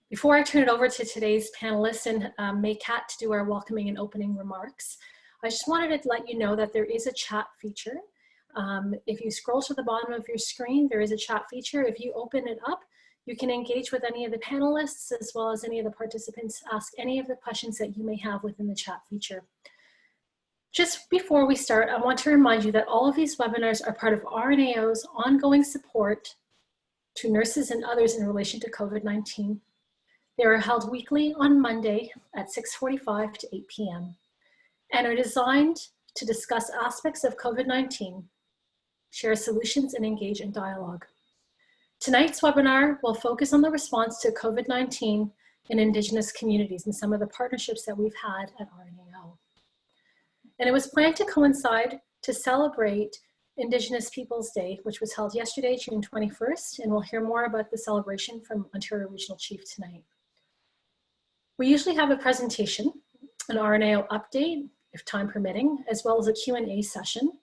Before I turn it over to today's panelists and may Katt to do our welcoming and opening remarks, I just wanted to let you know that there is a chat feature. If you scroll to the bottom of your screen, there is a chat feature. If you open it up, you can engage with any of the panelists as well as any of the participants, ask any of the questions that you may have within the chat feature. Just before we start, I want to remind you that all of these webinars are part of RNAO's ongoing support to nurses and others in relation to COVID-19. They are held weekly on Monday at 6:45 to 8 p.m. and are designed to discuss aspects of COVID-19, share solutions, and engage in dialogue. Tonight's webinar will focus on the response to COVID-19 in Indigenous communities and some of the partnerships that we've had at RNAO. And it was planned to coincide to celebrate Indigenous Peoples Day, which was held yesterday, June 21st, and we'll hear more about the celebration from Ontario Regional Chief tonight. We usually have a presentation, an RNAO update, if time permitting, as well as a Q&A session,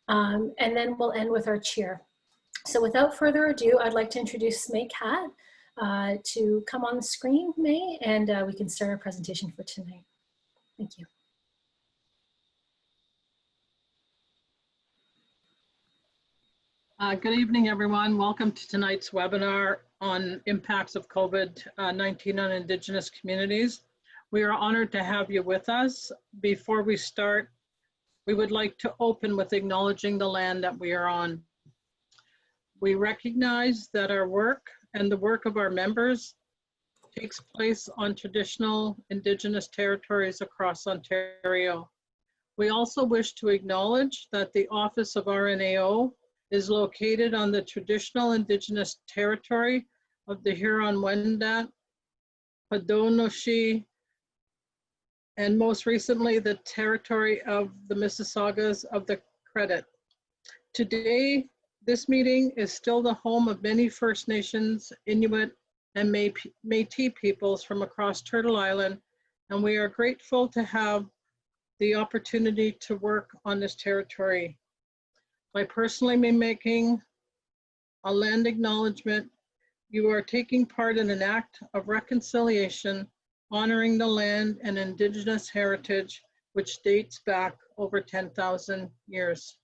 and then we'll end with our cheer. So without further ado, I'd like to introduce May Katt to come on the screen, May, and we can start our presentation for tonight. Thank you. Good evening, everyone. Welcome to tonight's webinar on impacts of COVID-19 on Indigenous communities. We are honored to have you with us. Before we start, we would like to open with acknowledging the land that we are on. We recognize that our work and the work of our members takes place on traditional Indigenous territories across Ontario. We also wish to acknowledge that the office of RNAO is located on the traditional Indigenous territory of the Huron-Wendat, Haudenosaunee, and most recently the territory of the Mississaugas of the Credit. Today, this meeting is still the home of many First Nations, Inuit, and Métis peoples from across Turtle Island, and we are grateful to have the opportunity to work on this territory. By personally making a land acknowledgement, you are taking part in an act of reconciliation, honoring the land and Indigenous heritage, which dates back over 10,000 years.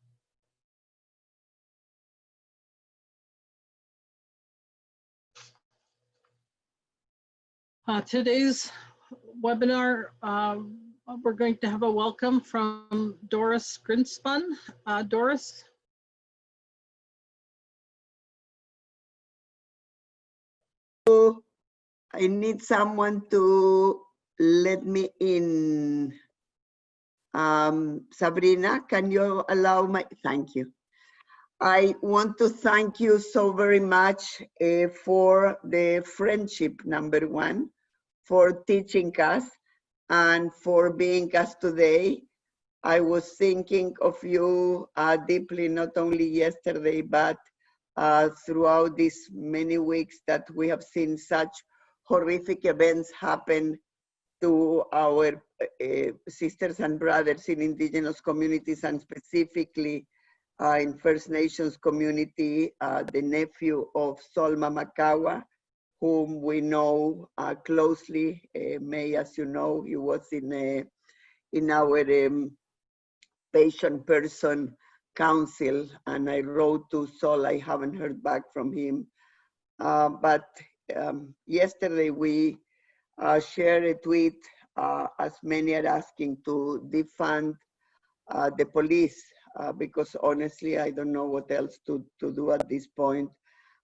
Today's webinar, we're going to have a welcome from Doris Grinspun. Doris. I need someone to let me in. Sabrina, can you allow my, thank you. I want to thank you so very much for the friendship, number one, for teaching us and for being us today. I was thinking of you deeply, not only yesterday, but throughout these many weeks that we have seen such horrific events happen to our sisters and brothers in Indigenous communities, and specifically in First Nations community, the nephew of Solma Makawa, whom we know closely. May, as you know, he was in our patient person council, and I wrote to Sol. I haven't heard back from him, but yesterday we shared a tweet, as many are asking to defund the police, because honestly I don't know what else to do at this point,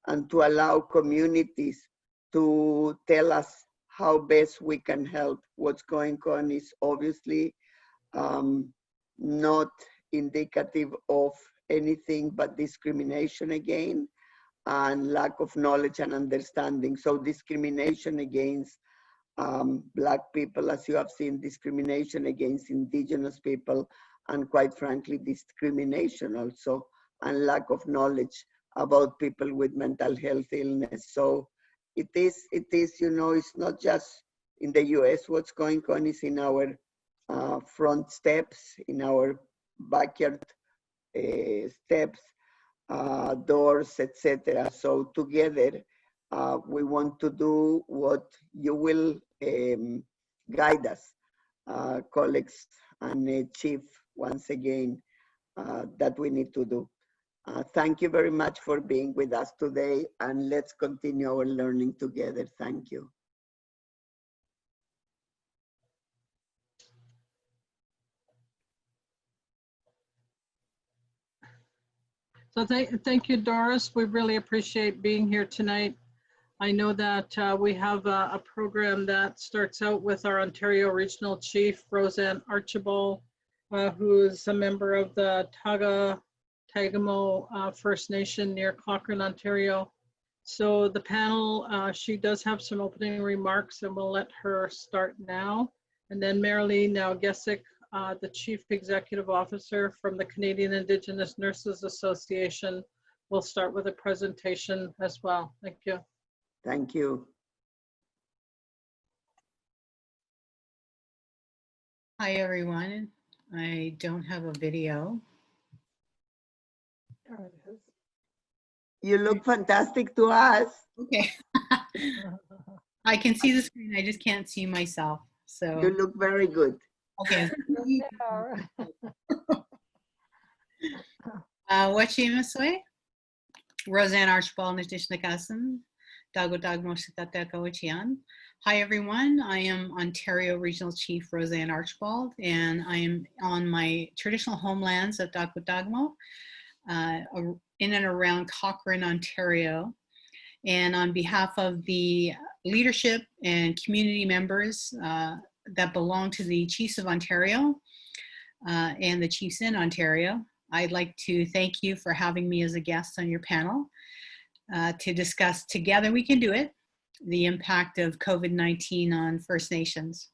and to allow communities to tell us how best we can help. What's going on is obviously not indicative of anything but discrimination again, and lack of knowledge and understanding. So discrimination against Black people, as you have seen, discrimination against Indigenous people, and quite frankly, discrimination also, and lack of knowledge about people with mental health illness. So it is, you know, it's not just in the US what's going on, is in our front steps, in our backyard steps, doors, etc. So together We want to do what you will guide us, colleagues and Chief, once again, that we need to do. Thank you very much for being with us today, and let's continue our learning together. Thank you. So thank you, Doris. We really appreciate being here tonight. I know that we have a program that starts out with our Ontario Regional Chief, RoseAnne Archibald, who is a member of the Tagamo First Nation near Cochrane, Ontario. So the panel, she does have some opening remarks, and we'll let her start now. And then Marilee Nowgesic, the Chief Executive Officer from the Canadian Indigenous Nurses Association, will start with a presentation as well. Thank you. Thank you. Hi, everyone. I don't have a video. There it is. You look fantastic to us. Okay. I can see the screen. I just can't see myself. So You look very good. okay. Wachimaswe, RoseAnne Archibald, Nishishnikaasan, Dago. Hi, everyone. I am Ontario Regional Chief RoseAnne Archibald, and I am on my traditional homelands of Dagmo, in and around Cochrane, Ontario. And on behalf of the leadership and community members that belong to the Chiefs of Ontario and the Chiefs in Ontario, I'd like to thank you for having me as a guest on your panel to discuss Together We Can Do It, the impact of COVID-19 on First Nations.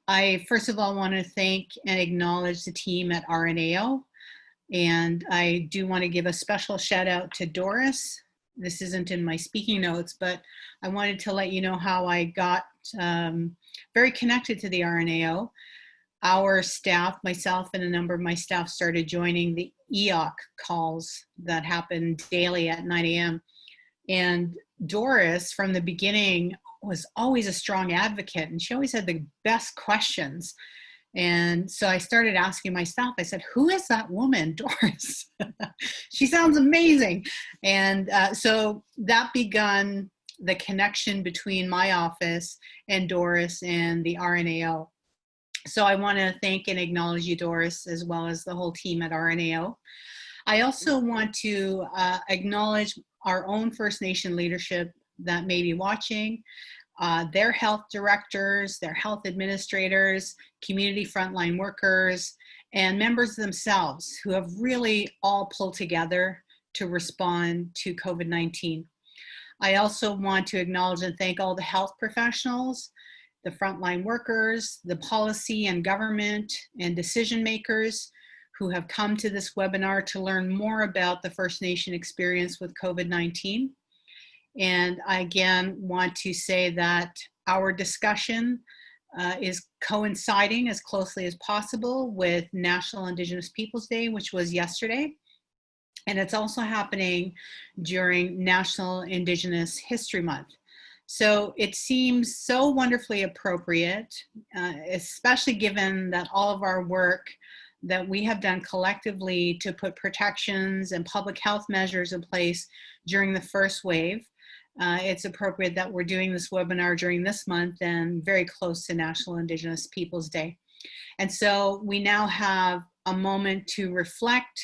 I first of all want to thank and acknowledge the team at RNAO, and I do want to give a special shout out to Doris. This isn't in my speaking notes, but I wanted to let you know how I got very connected to the RNAO. Our staff, myself and a number of my staff, started joining the EOC calls that happen daily at 9 a.m. And Doris, from the beginning, was always a strong advocate, and she always had the best questions. And so I started asking my staff, I said, who is that woman, Doris? She sounds amazing. And so that begun the connection between my office and Doris and the RNAO. So I want to thank and acknowledge you, Doris, as well as the whole team at RNAO. I also want to acknowledge our own First Nation leadership that may be watching, their health directors, their health administrators, community frontline workers, and members themselves who have really all pulled together to respond to COVID-19. I also want to acknowledge and thank all the health professionals, the frontline workers, the policy and government and decision makers who have come to this webinar to learn more about the First Nation experience with COVID-19. And I again want to say that our discussion is coinciding as closely as possible with National Indigenous Peoples Day, which was yesterday. And it's also happening during National Indigenous History Month. So it seems so wonderfully appropriate, especially given that all of our work that we have done collectively to put protections and public health measures in place during the first wave. It's appropriate that we're doing this webinar during this month and very close to National Indigenous Peoples Day. And so we now have a moment to reflect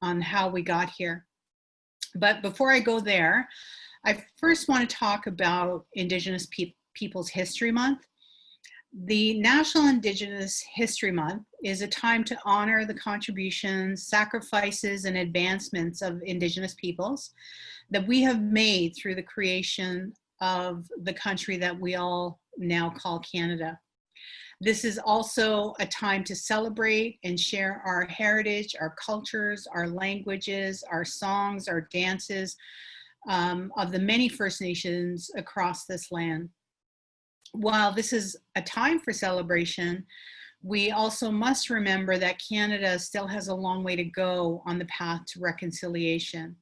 on how we got here. But before I go there, I first want to talk about Indigenous Peoples History Month. The National Indigenous History Month is a time to honor the contributions, sacrifices, and advancements of Indigenous peoples that we have made through the creation of the country that we all now call Canada. This is also a time to celebrate and share our heritage, our cultures, our languages, our songs, our dances, of the many First Nations across this land. While this is a time for celebration, we also must remember that Canada still has a long way to go on the path to reconciliation.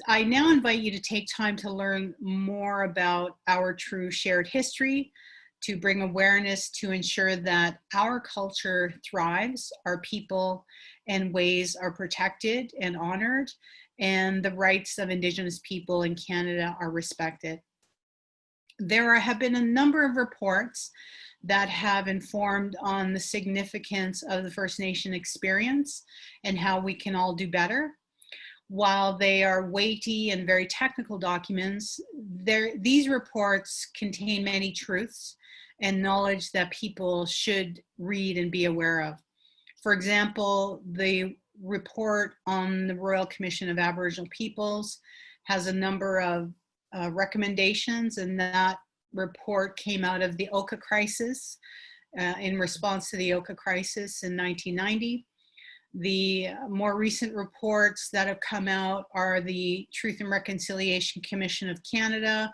I now invite you to take time to learn more about our true shared history, to bring awareness to ensure that our culture thrives, our people and ways are protected and honored, and the rights of Indigenous people in Canada are respected. There have been a number of reports that have informed on the significance of the First Nation experience and how we can all do better. While they are weighty and very technical documents, these reports contain many truths and knowledge that people should read and be aware of. For example, the report on the Royal Commission of Aboriginal Peoples has a number of recommendations, and that report came out of the Oka crisis in response to the Oka crisis in 1990. The more recent reports that have come out are the Truth and Reconciliation Commission of Canada,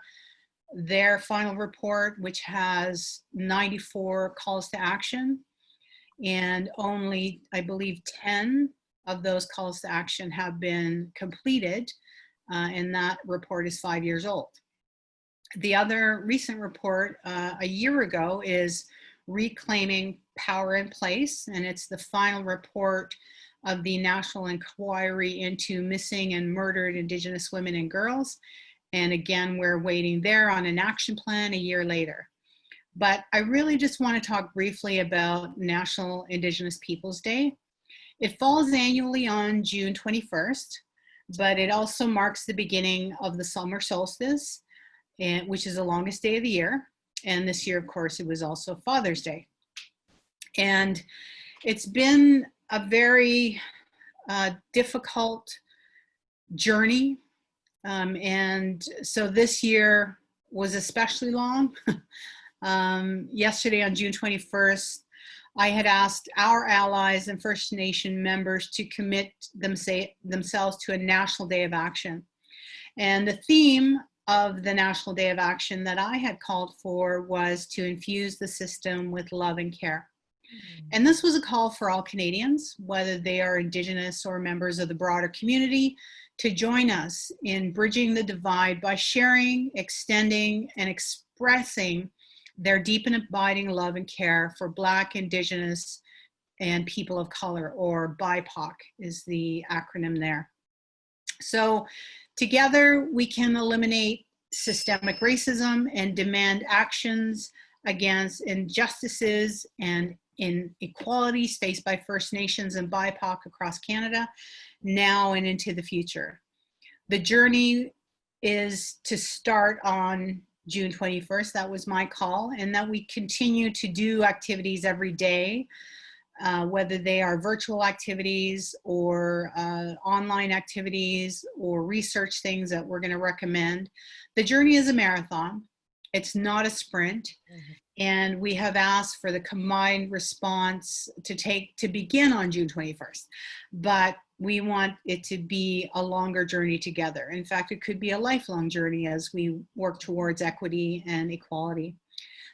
their final report, which has 94 calls to action, and only, I believe, 10 of those calls to action have been completed, and that report is 5 years old. The other recent report a year ago is Reclaiming Power and Place, and it's the final report of the National Inquiry into Missing and Murdered Indigenous Women and Girls. And again, we're waiting there on an action plan a year later. But I really just want to talk briefly about National Indigenous Peoples Day. It falls annually on June 21st, but it also marks the beginning of the summer solstice, which is the longest day of the year. And this year, of course, it was also Father's Day. And it's been a very difficult journey. And so this year was especially long. Yesterday on June 21st, I had asked our allies and First Nation members to commit themselves to a National Day of Action. And the theme of the National Day of Action that I had called for was to infuse the system with love and care. And this was a call for all Canadians, whether they are Indigenous or members of the broader community, to join us in bridging the divide by sharing, extending, and expressing their deep and abiding love and care for Black, Indigenous, and people of color, or BIPOC is the acronym there. So together we can eliminate systemic racism and demand actions against injustices and inequalities faced by First Nations and BIPOC across Canada, now and into the future. The journey is to start on June 21st, that was my call, and that we continue to do activities every day, whether they are virtual activities or online activities or research things that we're going to recommend. The journey is a marathon. It's not a sprint. Mm-hmm. And we have asked for the combined response to begin on June 21st, but we want it to be a longer journey together. In fact, it could be a lifelong journey as we work towards equity and equality.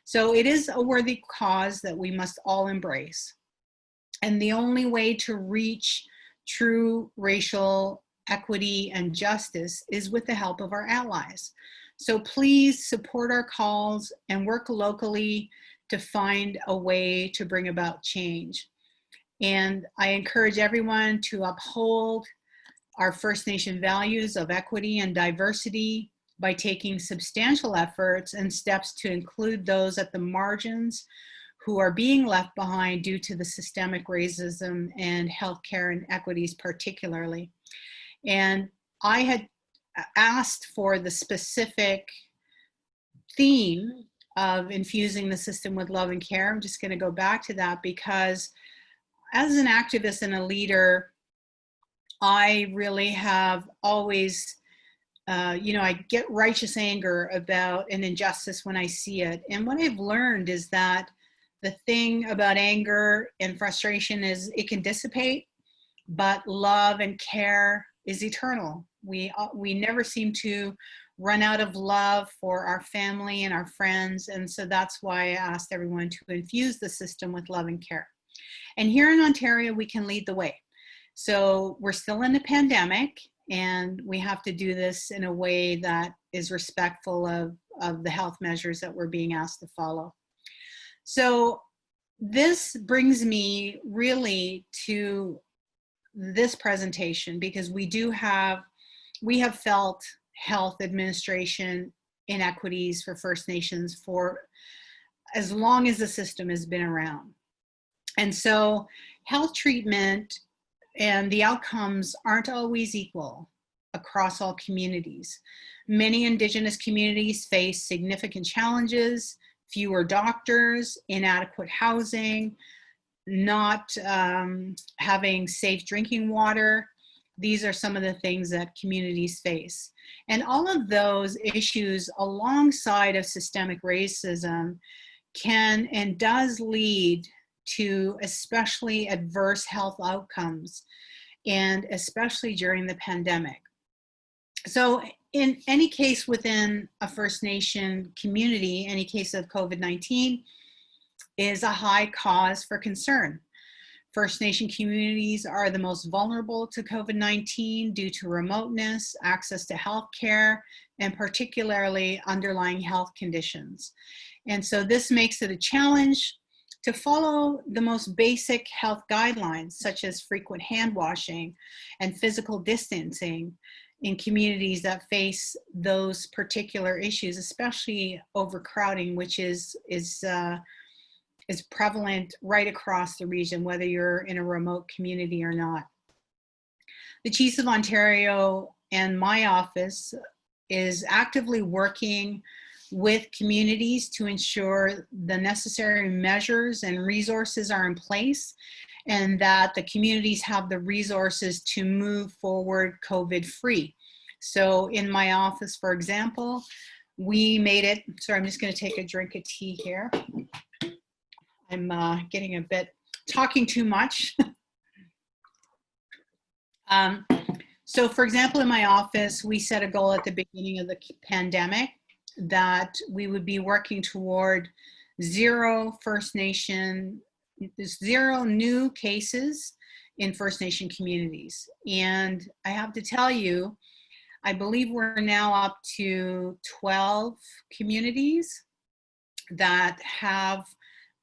So it is a worthy cause that we must all embrace. And the only way to reach true racial equity and justice is with the help of our allies. So please support our calls and work locally to find a way to bring about change. And I encourage everyone to uphold our First Nation values of equity and diversity by taking substantial efforts and steps to include those at the margins who are being left behind due to the systemic racism and healthcare inequities particularly. And I had asked for the specific theme of infusing the system with love and care. I'm just going to go back to that because as an activist and a leader, I really have always, I get righteous anger about an injustice when I see it. And what I've learned is that the thing about anger and frustration is it can dissipate, but love and care is eternal. We never seem to run out of love for our family and our friends. And so that's why I asked everyone to infuse the system with love and care. And here in Ontario, we can lead the way. So we're still in the pandemic, And we have to do this in a way that is respectful of the health measures that we're being asked to follow. So this brings me really to this presentation, because we have felt health administration inequities for First Nations for as long as the system has been around. And so health treatment and the outcomes aren't always equal across all communities. Many Indigenous communities face significant challenges: fewer doctors, inadequate housing, not having safe drinking water. These are some of the things that communities face. And all of those issues, alongside of systemic racism, can and does lead to especially adverse health outcomes, and especially during the pandemic. So in any case within a First Nation community, any case of COVID-19 is a high cause for concern. First Nation communities are the most vulnerable to COVID-19 due to remoteness, access to health care, and particularly underlying health conditions. And so this makes it a challenge to follow the most basic health guidelines, such as frequent hand washing and physical distancing, in communities that face those particular issues, especially overcrowding, which is prevalent right across the region, whether you're in a remote community or not. The Chiefs of Ontario and my office is actively working with communities to ensure the necessary measures and resources are in place, and that the communities have the resources to move forward COVID-free. So in my office, for example, we made it, sorry, I'm just going to take a drink of tea here. I'm getting a bit, talking too much. So for example, in my office, we set a goal at the beginning of the pandemic that we would be working toward zero new cases in First Nation communities. And I have to tell you, I believe we're now up to 12 communities that have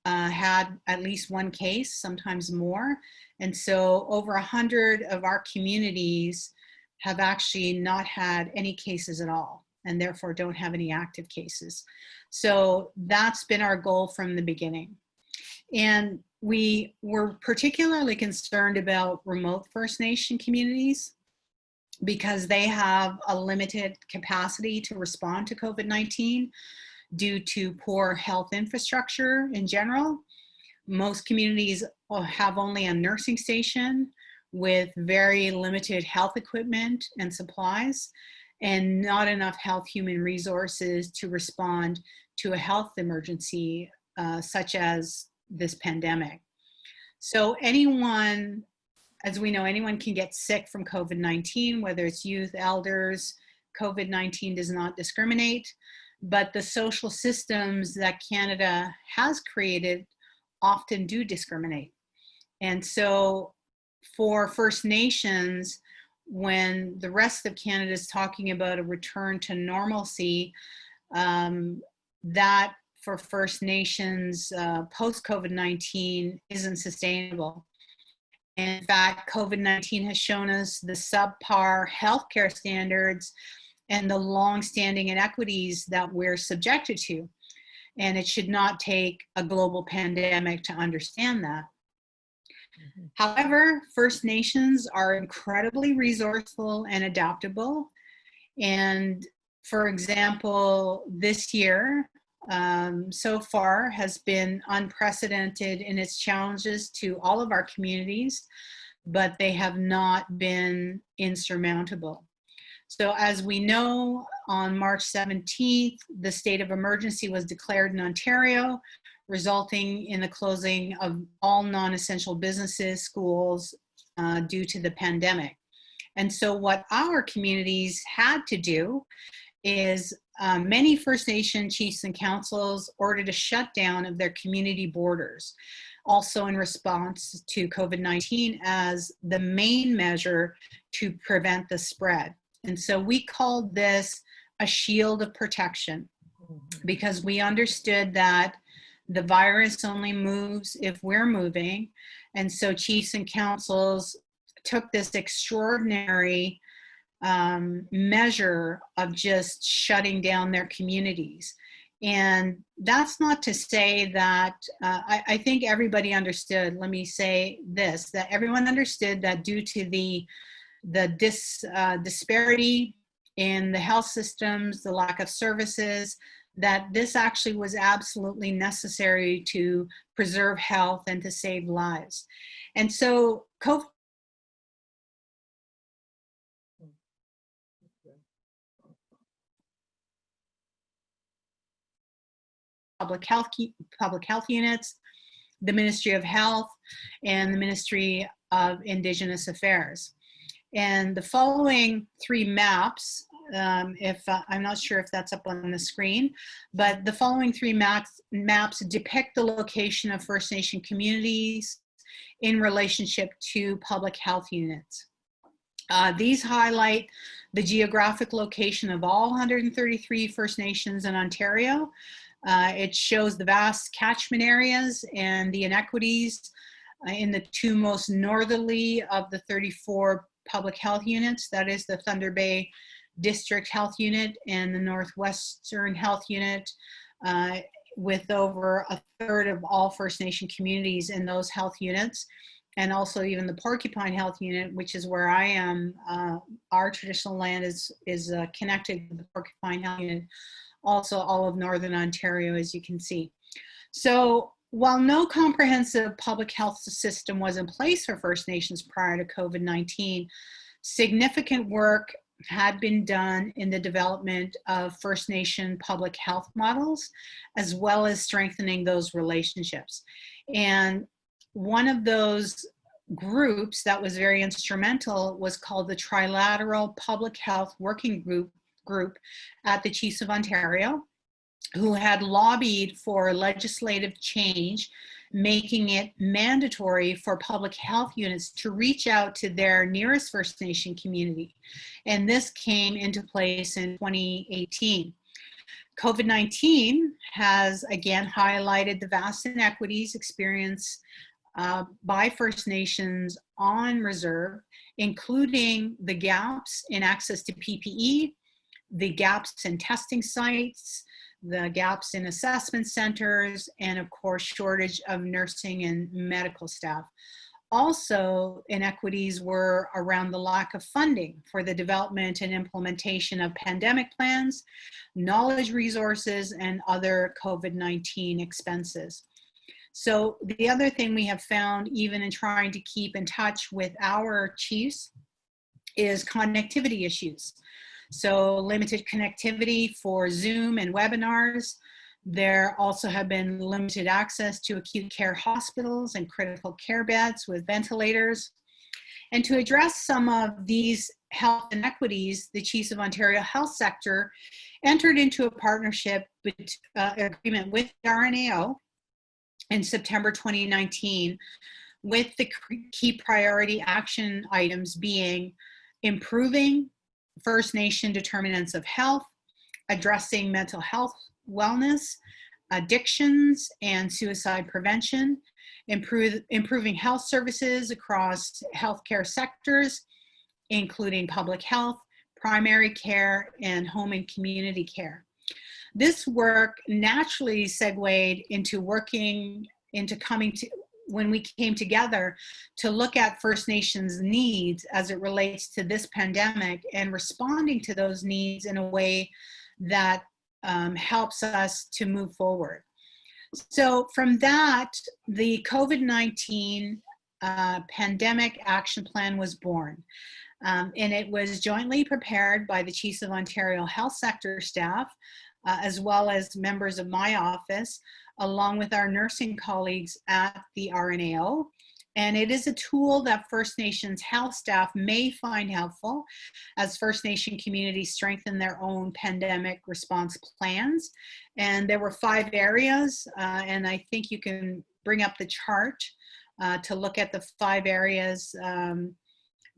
had at least one case, sometimes more. And so over 100 of our communities have actually not had any cases at all, and therefore don't have any active cases. So that's been our goal from the beginning. And we were particularly concerned about remote First Nation communities because they have a limited capacity to respond to COVID-19 due to poor health infrastructure in general. Most communities have only a nursing station with very limited health equipment and supplies, and not enough health human resources to respond to a health emergency such as this pandemic. So anyone, as we know, anyone can get sick from COVID-19, whether it's youth, elders. COVID-19 does not discriminate, but the social systems that Canada has created often do discriminate. And so for First Nations, when the rest of Canada is talking about a return to normalcy, that for First Nations post-COVID-19 isn't sustainable. In fact, COVID-19 has shown us the subpar healthcare standards and the long-standing inequities that we're subjected to. And it should not take a global pandemic to understand that. However, First Nations are incredibly resourceful and adaptable. And for example, this year, so far has been unprecedented in its challenges to all of our communities, but they have not been insurmountable. So as we know, on March 17th, the state of emergency was declared in Ontario, resulting in the closing of all non-essential businesses, schools, due to the pandemic. And so what our communities had to do is many First Nation chiefs and councils ordered a shutdown of their community borders. also in response to COVID-19 as the main measure to prevent the spread. And so we called this a shield of protection, because we understood that the virus only moves if we're moving. And so chiefs and councils took this extraordinary measure of just shutting down their communities. And that's not to say that, I think everybody understood, let me say this, that everyone understood that due to the disparity in the health systems, the lack of services, that this actually was absolutely necessary to preserve health and to save lives. And so COVID public health units, the Ministry of Health, and the Ministry of Indigenous Affairs. And the following three maps, I'm not sure if that's up on the screen, but the following three maps depict the location of First Nation communities in relationship to public health units. These highlight the geographic location of all 133 First Nations in Ontario. It shows the vast catchment areas and the inequities in the two most northerly of the 34 public health units, that is the Thunder Bay District Health Unit and the Northwestern Health Unit, with over a third of all First Nation communities in those health units, and also even the Porcupine Health Unit, which is where I am. Our traditional land is connected to the Porcupine Health Unit, also all of Northern Ontario, as you can see. So while no comprehensive public health system was in place for First Nations prior to COVID-19, significant work had been done in the development of First Nation public health models, as well as strengthening those relationships. And one of those groups that was very instrumental was called the Trilateral Public Health Working Group at the Chiefs of Ontario, who had lobbied for legislative change, making it mandatory for public health units to reach out to their nearest First Nation community. And this came into place in 2018. COVID-19 has again highlighted the vast inequities experienced by First Nations on reserve, including the gaps in access to PPE, the gaps in testing sites, the gaps in assessment centers, and of course, shortage of nursing and medical staff. Also, inequities were around the lack of funding for the development and implementation of pandemic plans, knowledge resources, and other COVID-19 expenses. So the other thing we have found, even in trying to keep in touch with our chiefs, is connectivity issues. So limited connectivity for Zoom and webinars. There also have been limited access to acute care hospitals and critical care beds with ventilators. And to address some of these health inequities, the Chiefs of Ontario health sector entered into a partnership agreement with RNAO in September 2019, with the key priority action items being improving First Nation determinants of health, addressing mental health wellness, addictions and suicide prevention, improving health services across healthcare sectors, including public health, primary care, and home and community care. This work naturally segued into when we came together to look at First Nations needs as it relates to this pandemic and responding to those needs in a way that helps us to move forward. So from that, the COVID-19 pandemic action plan was born. And it was jointly prepared by the Chiefs of Ontario health sector staff, as well as members of my office, along with our nursing colleagues at the RNAO. And it is a tool that First Nations health staff may find helpful as First Nation communities strengthen their own pandemic response plans. And there were 5 areas, and I think you can bring up the chart to look at the 5 areas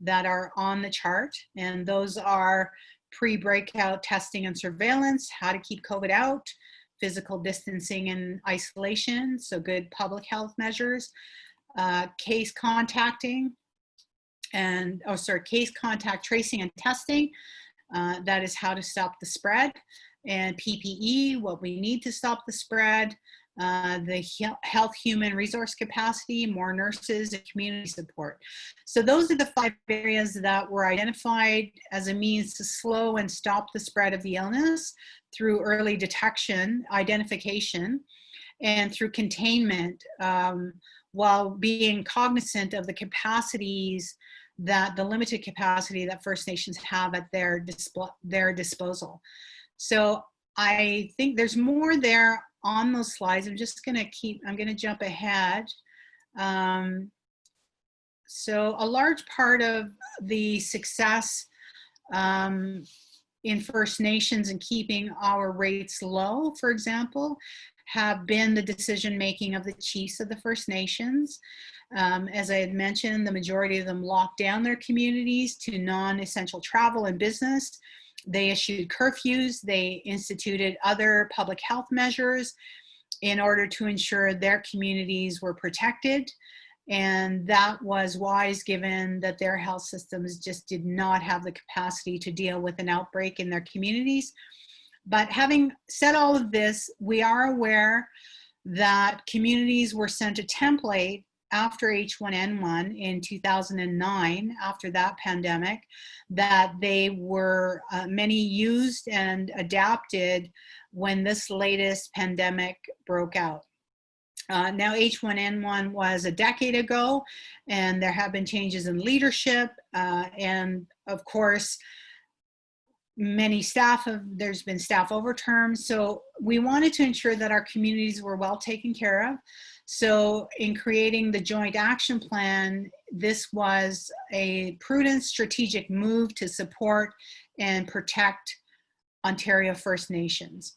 that are on the chart. And those are pre-breakout testing and surveillance, how to keep COVID out, physical distancing and isolation, so good public health measures, case contact tracing and testing, that is how to stop the spread, and PPE, what we need to stop the spread, the health human resource capacity, more nurses, and community support. So those are the 5 areas that were identified as a means to slow and stop the spread of the illness through early detection, identification, and through containment, while being cognizant of the capacities the limited capacity that First Nations have at their disposal. So I think there's more there on those slides. I'm going to jump ahead. So a large part of the success in First Nations and keeping our rates low, for example, have been the decision-making of the chiefs of the First Nations. As I had mentioned, the majority of them locked down their communities to non-essential travel and business. They issued curfews, they instituted other public health measures in order to ensure their communities were protected. And that was wise, given that their health systems just did not have the capacity to deal with an outbreak in their communities. But having said all of this, we are aware that communities were sent a template after H1N1 in 2009, after that pandemic, that they were, many used and adapted when this latest pandemic broke out. Now H1N1 was a decade ago, and there have been changes in leadership, and of course, there's been staff overturns. So we wanted to ensure that our communities were well taken care of. So in creating the joint action plan, this was a prudent strategic move to support and protect Ontario First Nations.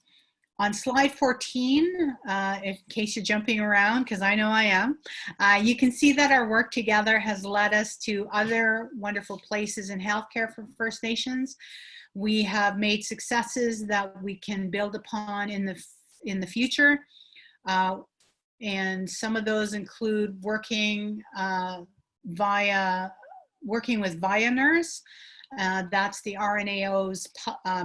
On slide 14, in case you're jumping around, because I know I am, you can see that our work together has led us to other wonderful places in healthcare for First Nations. We have made successes that we can build upon in the future. And some of those include working with Via Nurse. That's the RNAO's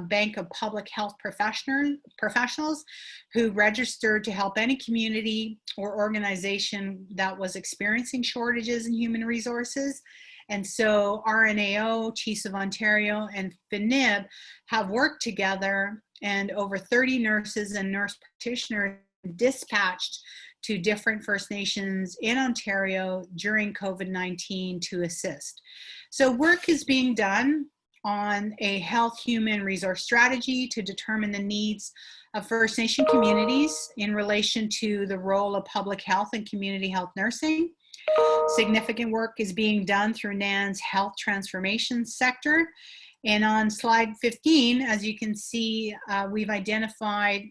Bank of Public Health Professionals who registered to help any community or organization that was experiencing shortages in human resources. And so RNAO, Chiefs of Ontario, and FNIB have worked together, and over 30 nurses and nurse practitioners dispatched to different First Nations in Ontario during COVID-19 to assist. So work is being done on a health human resource strategy to determine the needs of First Nation communities in relation to the role of public health and community health nursing. Significant work is being done through NAN's health transformation sector. And on slide 15, as you can see, we've identified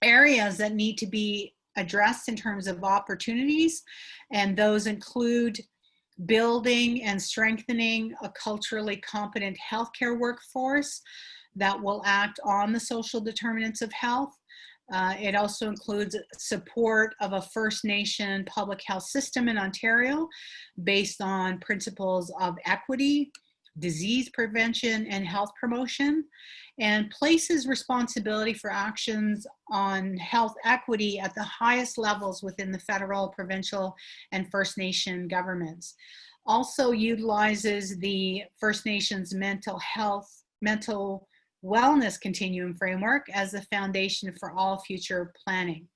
areas that need to be addressed in terms of opportunities, and those include building and strengthening a culturally competent healthcare workforce that will act on the social determinants of health. It also includes support of a First Nation public health system in Ontario based on principles of equity, disease prevention, and health promotion, and places responsibility for actions on health equity at the highest levels within the federal, provincial, and First Nation governments. Also utilizes the First Nations mental wellness continuum framework as the foundation for all future planning.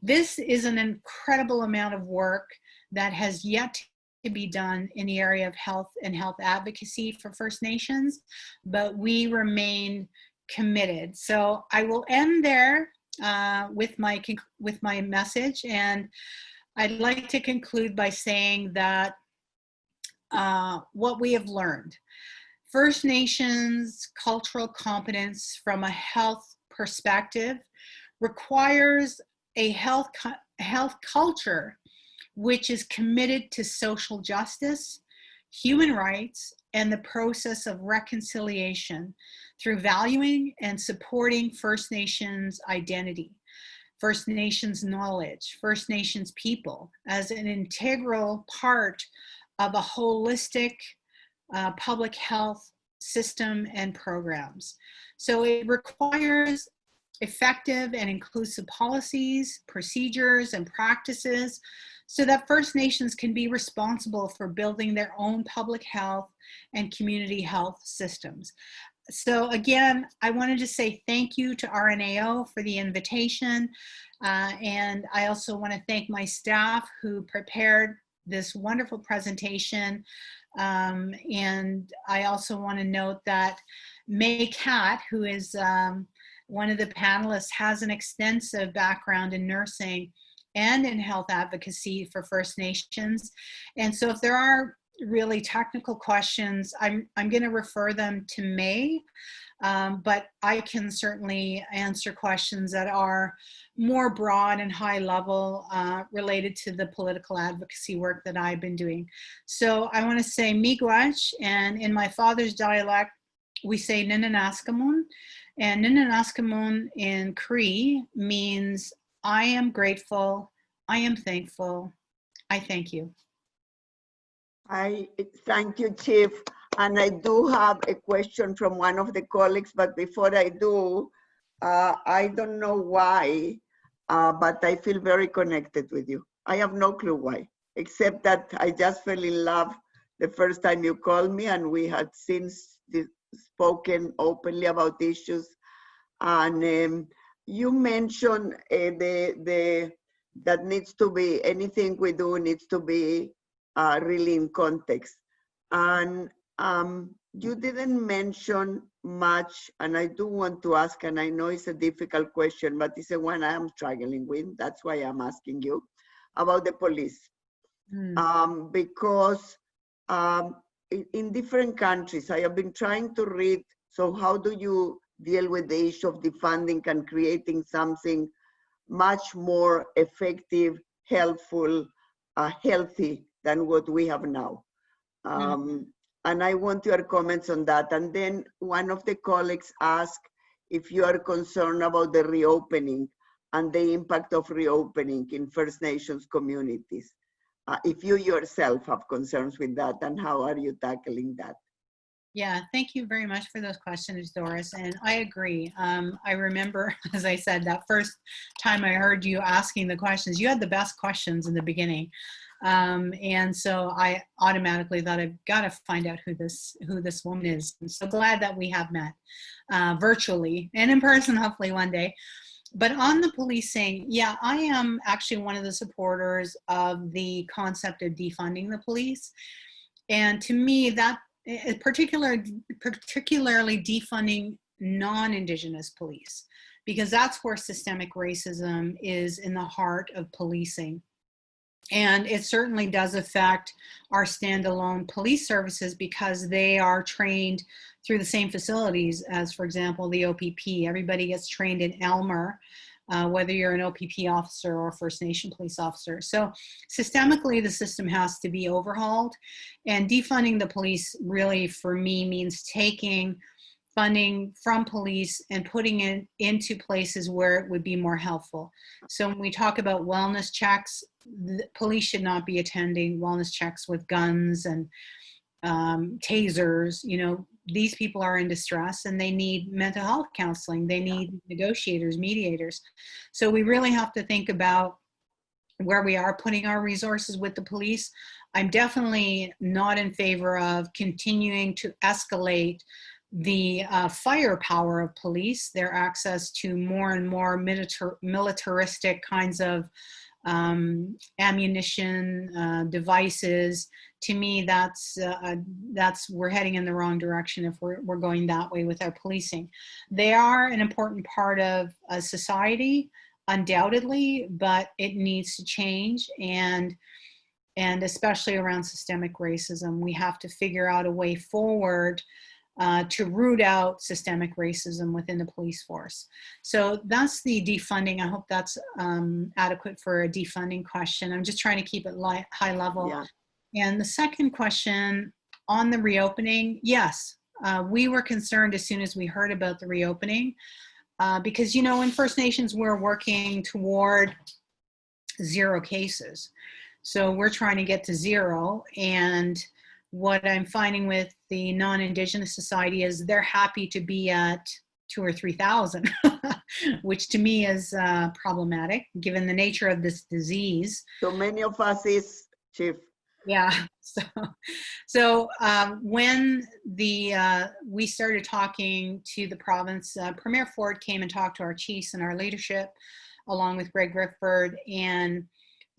This is an incredible amount of work that has yet to be done in the area of health and health advocacy for First Nations, but we remain committed. So I will end there with my message, and I'd like to conclude by saying that what we have learned. First Nations cultural competence from a health perspective requires a health health culture which is committed to social justice, human rights, and the process of reconciliation through valuing and supporting First Nations identity, First Nations knowledge, First Nations people as an integral part of a holistic public health system and programs. So it requires effective and inclusive policies, procedures, and practices so that First Nations can be responsible for building their own public health and community health systems. So again, I wanted to say thank you to RNAO for the invitation. And I also want to thank my staff who prepared this wonderful presentation. And I also want to note that Katt, who is one of the panelists, has an extensive background in nursing and in health advocacy for First Nations. And so if there are really technical questions, I'm going to refer them to May, but I can certainly answer questions that are more broad and high level related to the political advocacy work that I've been doing. So I want to say miigwech, and in my father's dialect, we say ninanaskamun, and ninanaskamun in Cree means I am grateful, I am thankful, I thank you. I thank you, Chief. And I do have a question from one of the colleagues, but before I do, I don't know why, but I feel very connected with you. I have no clue why, except that I just fell in love the first time you called me, and we had since spoken openly about issues. And you mentioned that needs to be, anything we do needs to be really in context. And you didn't mention much, and I do want to ask, and I know it's a difficult question, but it's the one I am struggling with. That's why I'm asking you about the police. Because in different countries, I have been trying to read, so how do you deal with the issue of defunding and creating something much more effective, helpful, healthy than what we have now? And I want your comments on that. And then one of the colleagues asked if you are concerned about the reopening and the impact of reopening in First Nations communities. If you yourself have concerns with that, and how are you tackling that? Yeah, thank you very much for those questions, Doris. And I agree. I remember, as I said, that first time I heard you asking the questions, you had the best questions in the beginning. And so I automatically thought I've got to find out who this woman is. I'm so glad that we have met virtually and in person, hopefully one day. But on the policing, yeah, I am actually one of the supporters of the concept of defunding the police. And to me, that particularly defunding non-Indigenous police, because that's where systemic racism is in the heart of policing. And it certainly does affect our standalone police services because they are trained through the same facilities as, for example, the OPP. Everybody gets trained in Elmer, whether you're an OPP officer or First Nation police officer. So systemically, the system has to be overhauled. And defunding the police really, for me, means taking funding from police and putting it into places where it would be more helpful. So when we talk about wellness checks, the police should not be attending wellness checks with guns and tasers. You know, these people are in distress and they need mental health counseling. They need negotiators, mediators. So we really have to think about where we are putting our resources with the police. I'm definitely not in favor of continuing to escalate the firepower of police, their access to more and more militaristic kinds of ammunition, devices. To me, that's we're heading in the wrong direction if we're going that way with our policing. They are an important part of a society, undoubtedly, but it needs to change, and especially around systemic racism, we have to figure out a way forward to root out systemic racism within the police force. So that's the defunding. I hope that's adequate for a defunding question. I'm just trying to keep it high level. Yeah. And the second question on the reopening, yes, we were concerned as soon as we heard about the reopening because, you know, in First Nations, we're working toward 0 cases. So we're trying to get to 0. And what I'm finding with the non-Indigenous society is they're happy to be at 2,000 or 3,000, which to me is problematic given the nature of this disease. So many of us is, Chief. Yeah. So when we started talking to the province, Premier Ford came and talked to our chiefs and our leadership, along with Greg Grifford, and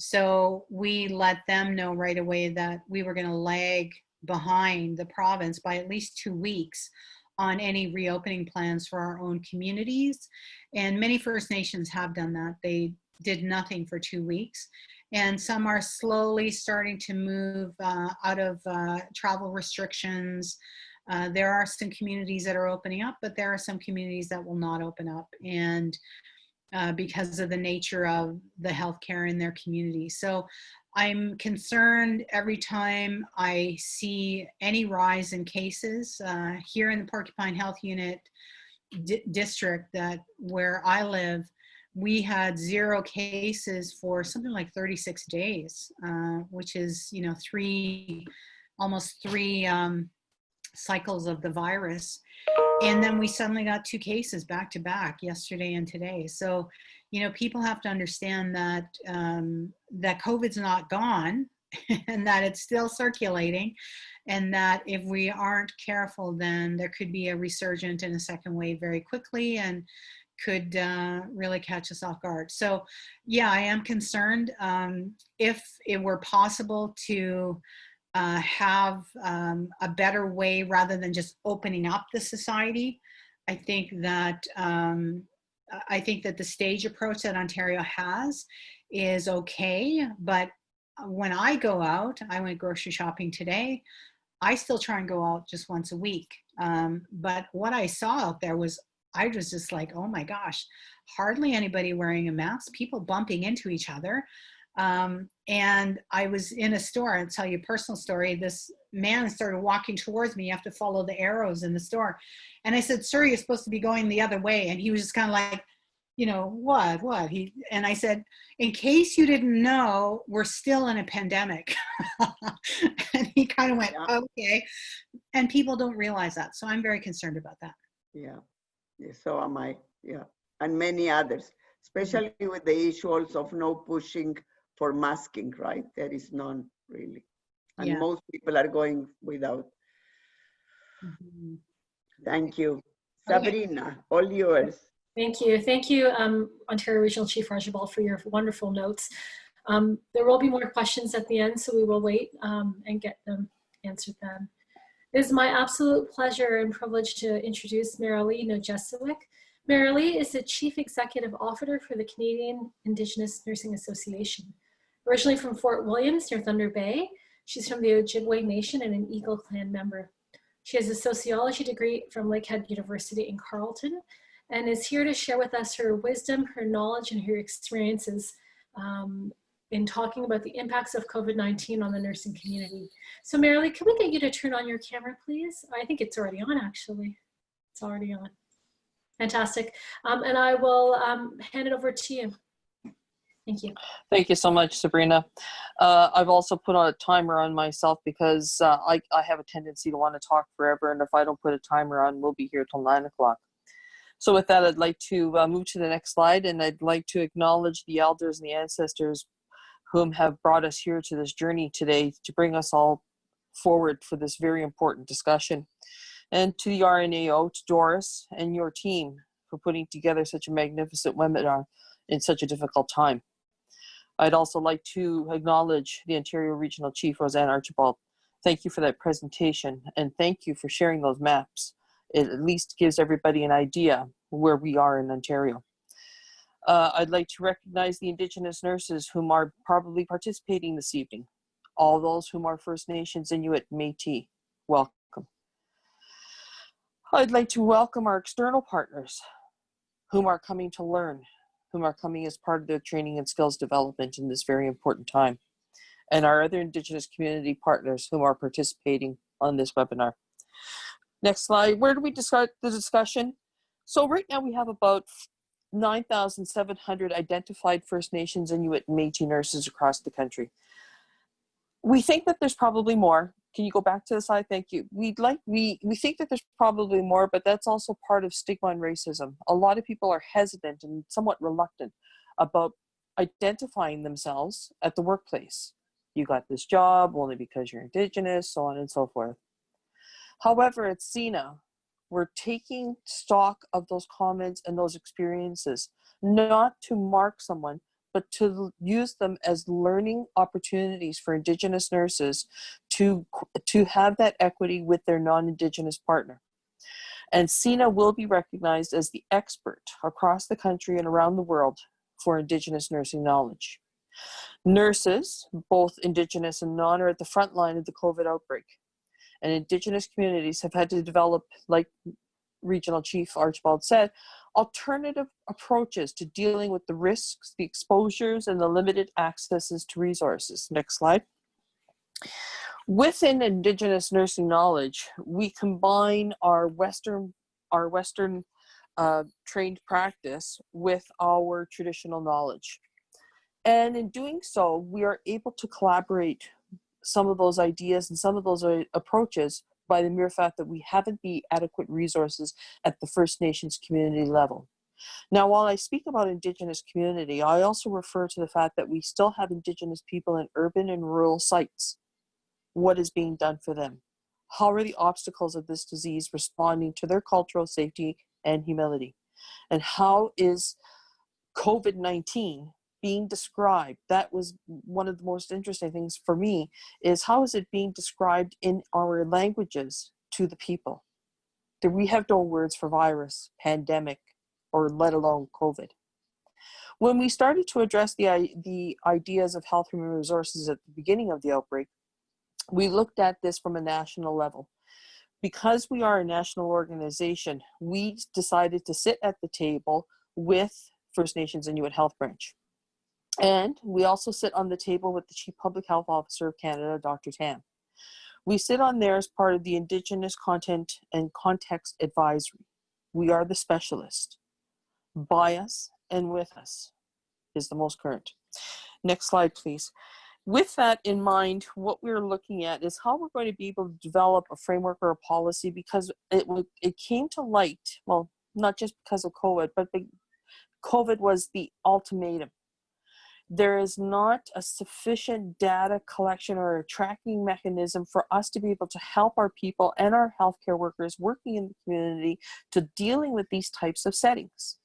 so we let them know right away that we were going to lag behind the province by at least 2 weeks on any reopening plans for our own communities. And many First Nations have done that. They did nothing for 2 weeks. And some are slowly starting to move out of travel restrictions. There are some communities that are opening up, but there are some communities that will not open up. And because of the nature of the healthcare in their community. So I'm concerned every time I see any rise in cases here in the Porcupine Health Unit district where I live. We had 0 cases for something like 36 days, which is, you know, almost three cycles of the virus. And then we suddenly got 2 cases back to back yesterday and today. So, you know, people have to understand that that COVID's not gone and that it's still circulating, and that if we aren't careful, then there could be a resurgent and a second wave very quickly and could really catch us off guard. So yeah, I am concerned. If it were possible to have a better way rather than just opening up the society, I think that the stage approach that Ontario has is okay. But when I go out, I went grocery shopping today, I still try and go out just once a week. But what I saw out there I was just like, oh my gosh, hardly anybody wearing a mask, people bumping into each other. And I was in a store, I'll tell you a personal story. This man started walking towards me. You have to follow the arrows in the store. And I said, sir, you're supposed to be going the other way. And he was just kind of like, you know, what? And I said, in case you didn't know, we're still in a pandemic. And he kind of went, okay. And people don't realize that. So I'm very concerned about that. Yeah, so am I. Yeah, and many others, especially with the issue also of no pushing for masking, right? There is none really. And most people are going without. Mm-hmm. Thank you. Sabrina, all yours. Thank you. Thank you, Ontario Regional Chief Archibald, for your wonderful notes. There will be more questions at the end, so we will wait and get them answered then. It is my absolute pleasure and privilege to introduce Marilee Nowgesic. Marilee is the Chief Executive Officer for the Canadian Indigenous Nursing Association. Originally from Fort Williams near Thunder Bay, she's from the Ojibwe Nation and an Eagle Clan member. She has a sociology degree from Lakehead University in Carleton and is here to share with us her wisdom, her knowledge, and her experiences in talking about the impacts of COVID-19 on the nursing community. So Marilee, can we get you to turn on your camera, please? I think it's already on, actually. It's already on. Fantastic. And I will hand it over to you. Thank you. Thank you so much, Sabrina. I've also put on a timer on myself because I have a tendency to want to talk forever, and if I don't put a timer on, we'll be here till 9 o'clock. So with that, I'd like to move to the next slide, and I'd like to acknowledge the elders and the ancestors whom have brought us here to this journey today to bring us all forward for this very important discussion. And to the RNAO, to Doris and your team for putting together such a magnificent webinar in such a difficult time. I'd also like to acknowledge the Ontario Regional Chief, RoseAnne Archibald. Thank you for that presentation, and thank you for sharing those maps. It at least gives everybody an idea where we are in Ontario. I'd like to recognize the Indigenous nurses whom are probably participating this evening. All those whom are First Nations, Inuit, Métis, welcome. I'd like to welcome our external partners whom are coming to learn, whom are coming as part of their training and skills development in this very important time, and our other Indigenous community partners whom are participating on this webinar. Next slide. Where do we start the discussion? So right now we have about 9,700 identified First Nations, Inuit, and Métis nurses across the country. We think that there's probably more. Can you go back to the slide? Thank you. We think that there's probably more, but that's also part of stigma and racism. A lot of people are hesitant and somewhat reluctant about identifying themselves at the workplace. You got this job only because you're Indigenous, so on and so forth. However, at CINA, we're taking stock of those comments and those experiences, not to mark someone, but to use them as learning opportunities for Indigenous nurses to have that equity with their non-Indigenous partner. And CINA will be recognized as the expert across the country and around the world for Indigenous nursing knowledge. Nurses, both Indigenous and non, are at the front line of the COVID outbreak. And Indigenous communities have had to develop, like Regional Chief Archibald said, alternative approaches to dealing with the risks, the exposures, and the limited accesses to resources. Next slide. Within Indigenous nursing knowledge, we combine our Western trained practice with our traditional knowledge. And in doing so, we are able to collaborate some of those ideas and some of those approaches by the mere fact that we haven't the adequate resources at the First Nations community level. Now, while I speak about Indigenous community, I also refer to the fact that we still have Indigenous people in urban and rural sites. What is being done for them? How are the obstacles of this disease responding to their cultural safety and humility? And how is COVID-19 being described? That was one of the most interesting things for me, is how is it being described in our languages to the people? Do we have no words for virus, pandemic, or let alone COVID? When we started to address the ideas of health human resources at the beginning of the outbreak, we looked at this from a national level. Because we are a national organization, we decided to sit at the table with First Nations Inuit Health Branch. And we also sit on the table with the Chief Public Health Officer of Canada, Dr. Tam. We sit on there as part of the Indigenous Content and Context Advisory. We are the specialist. By us and with us is the most current. Next slide, please. With that in mind, what we're looking at is how we're going to be able to develop a framework or a policy, because it came to light, well, not just because of COVID, but COVID was the ultimatum. There is not a sufficient data collection or a tracking mechanism for us to be able to help our people and our healthcare workers working in the community to dealing with these types of settings.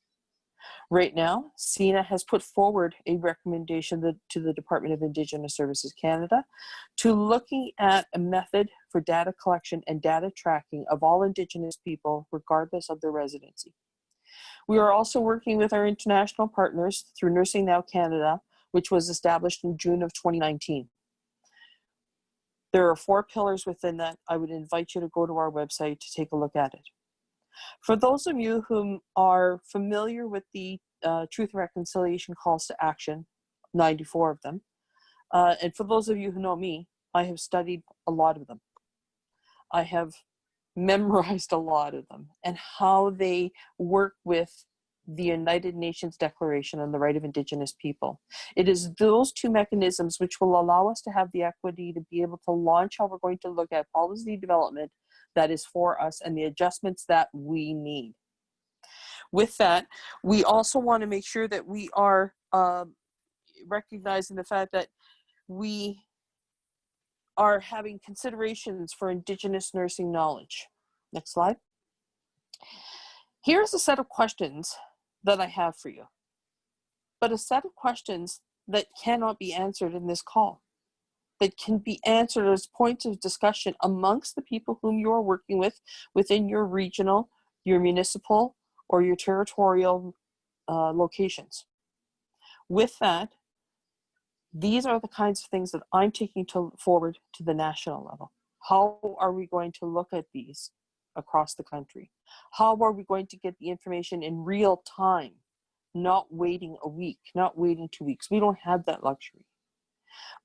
Right now, CINA has put forward a recommendation to the Department of Indigenous Services Canada to looking at a method for data collection and data tracking of all Indigenous people, regardless of their residency. We are also working with our international partners through Nursing Now Canada, which was established in June of 2019. There are 4 pillars within that. I would invite you to go to our website to take a look at it. For those of you who are familiar with the Truth and Reconciliation Calls to Action, 94 of them, and for those of you who know me, I have studied a lot of them. I have memorized a lot of them and how they work with the United Nations Declaration on the Right of Indigenous People. It is those 2 mechanisms which will allow us to have the equity to be able to launch how we're going to look at policy development that is for us and the adjustments that we need. With that, we also want to make sure that we are recognizing the fact that we are having considerations for Indigenous nursing knowledge. Next slide. Here's a set of questions that I have for you, but a set of questions that cannot be answered in this call, that can be answered as points of discussion amongst the people whom you are working with within your regional, your municipal, or your territorial locations. With that, these are the kinds of things that I'm taking forward to the national level. How are we going to look at these across the country? How are we going to get the information in real time, not waiting a week, not waiting 2 weeks? We don't have that luxury.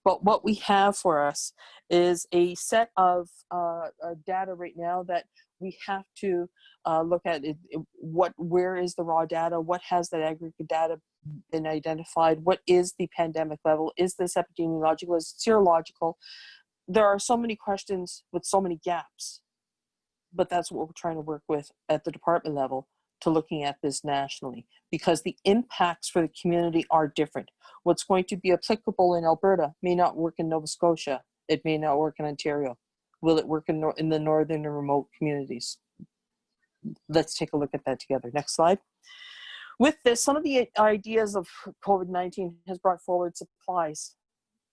But what we have for us is a set of data right now that we have to look at. Where is the raw data? What has that aggregate data been identified? What is the pandemic level? Is this epidemiological? Is it serological? There are so many questions with so many gaps, but that's what we're trying to work with at the department level, to looking at this nationally, because the impacts for the community are different. What's going to be applicable in Alberta may not work in Nova Scotia. It may not work in Ontario. Will it work in the northern and remote communities? Let's take a look at that together. Next slide. With this, some of the ideas of COVID-19 has brought forward supplies,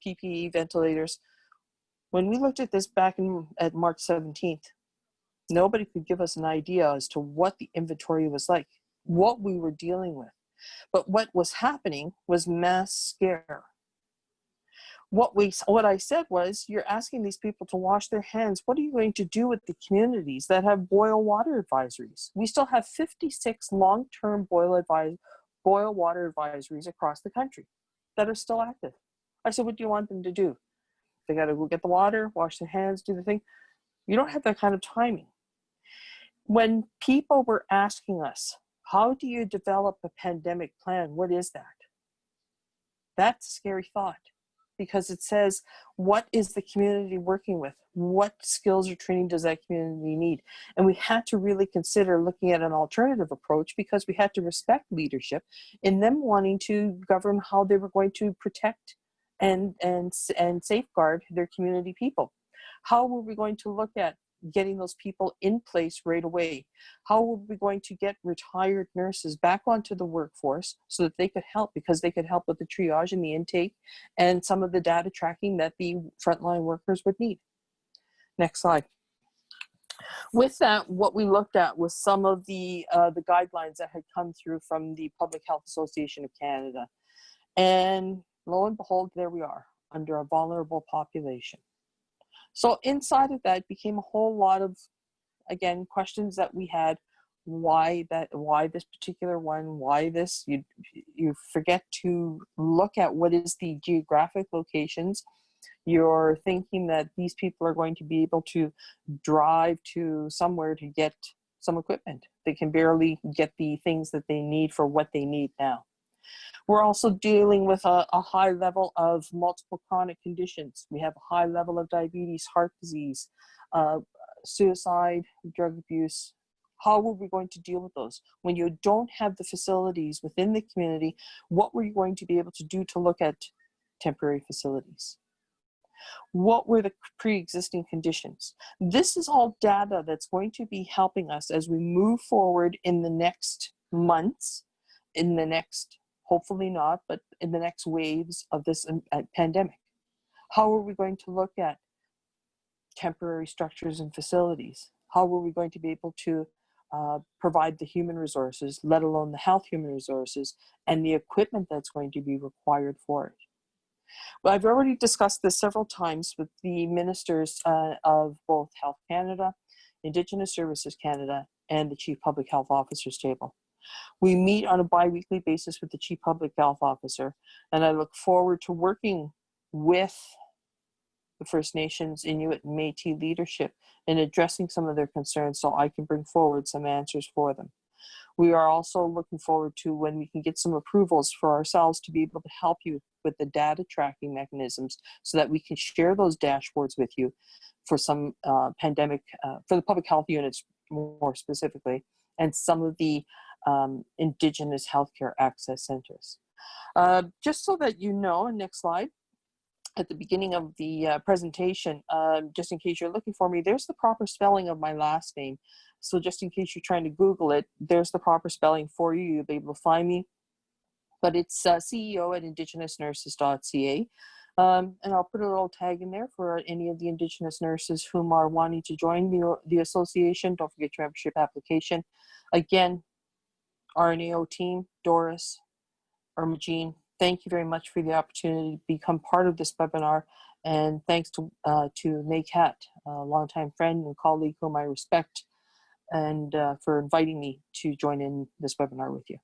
PPE, ventilators. When we looked at this back at March 17th, nobody could give us an idea as to what the inventory was like, what we were dealing with. But what was happening was mass scare. What I said was, you're asking these people to wash their hands. What are you going to do with the communities that have boil water advisories? We still have 56 long-term boil water advisories across the country that are still active. I said, what do you want them to do? They got to go get the water, wash their hands, do the thing. You don't have that kind of timing. When people were asking us, how do you develop a pandemic plan? What is that? That's a scary thought, because it says, what is the community working with? What skills or training does that community need? And we had to really consider looking at an alternative approach, because we had to respect leadership in them wanting to govern how they were going to protect and safeguard their community people. How were we going to look at getting those people in place right away? How were we going to get retired nurses back onto the workforce so that they could help, because they could help with the triage and the intake and some of the data tracking that the frontline workers would need? Next slide. With that, what we looked at was some of the guidelines that had come through from the Public Health Association of Canada. And lo and behold, there we are, under a vulnerable population. So inside of that became a whole lot of, again, questions that we had. Why this particular one? Why this? You forget to look at what is the geographic locations. You're thinking that these people are going to be able to drive to somewhere to get some equipment. They can barely get the things that they need for what they need now. We're also dealing with a high level of multiple chronic conditions. We have a high level of diabetes, heart disease, suicide, drug abuse. How are we going to deal with those? When you don't have the facilities within the community, what were you going to be able to do to look at temporary facilities? What were the pre-existing conditions? This is all data that's going to be helping us as we move forward in the next months, in the next, hopefully not, but in the next waves of this pandemic. How are we going to look at temporary structures and facilities? How are we going to be able to provide the human resources, let alone the health human resources, and the equipment that's going to be required for it? Well, I've already discussed this several times with the ministers of both Health Canada, Indigenous Services Canada, and the Chief Public Health Officer's table. We meet on a bi-weekly basis with the Chief Public Health Officer, and I look forward to working with the First Nations, Inuit, and Métis leadership in addressing some of their concerns so I can bring forward some answers for them. We are also looking forward to when we can get some approvals for ourselves to be able to help you with the data tracking mechanisms so that we can share those dashboards with you for some pandemic, for the public health units more specifically, and some of the Indigenous healthcare access centers. Just so that you know, next slide, at the beginning of the presentation, just in case you're looking for me, there's the proper spelling of my last name. So just in case you're trying to Google it, there's the proper spelling for you. You'll be able to find me. But it's CEO at indigenousnurses.ca. And I'll put a little tag in there for any of the Indigenous nurses whom are wanting to join the association. Don't forget your membership application. Again, RNAO team, Doris, Jean, thank you very much for the opportunity to become part of this webinar. And thanks to Katt, a longtime friend and colleague whom I respect. and for inviting me to join in this webinar with you.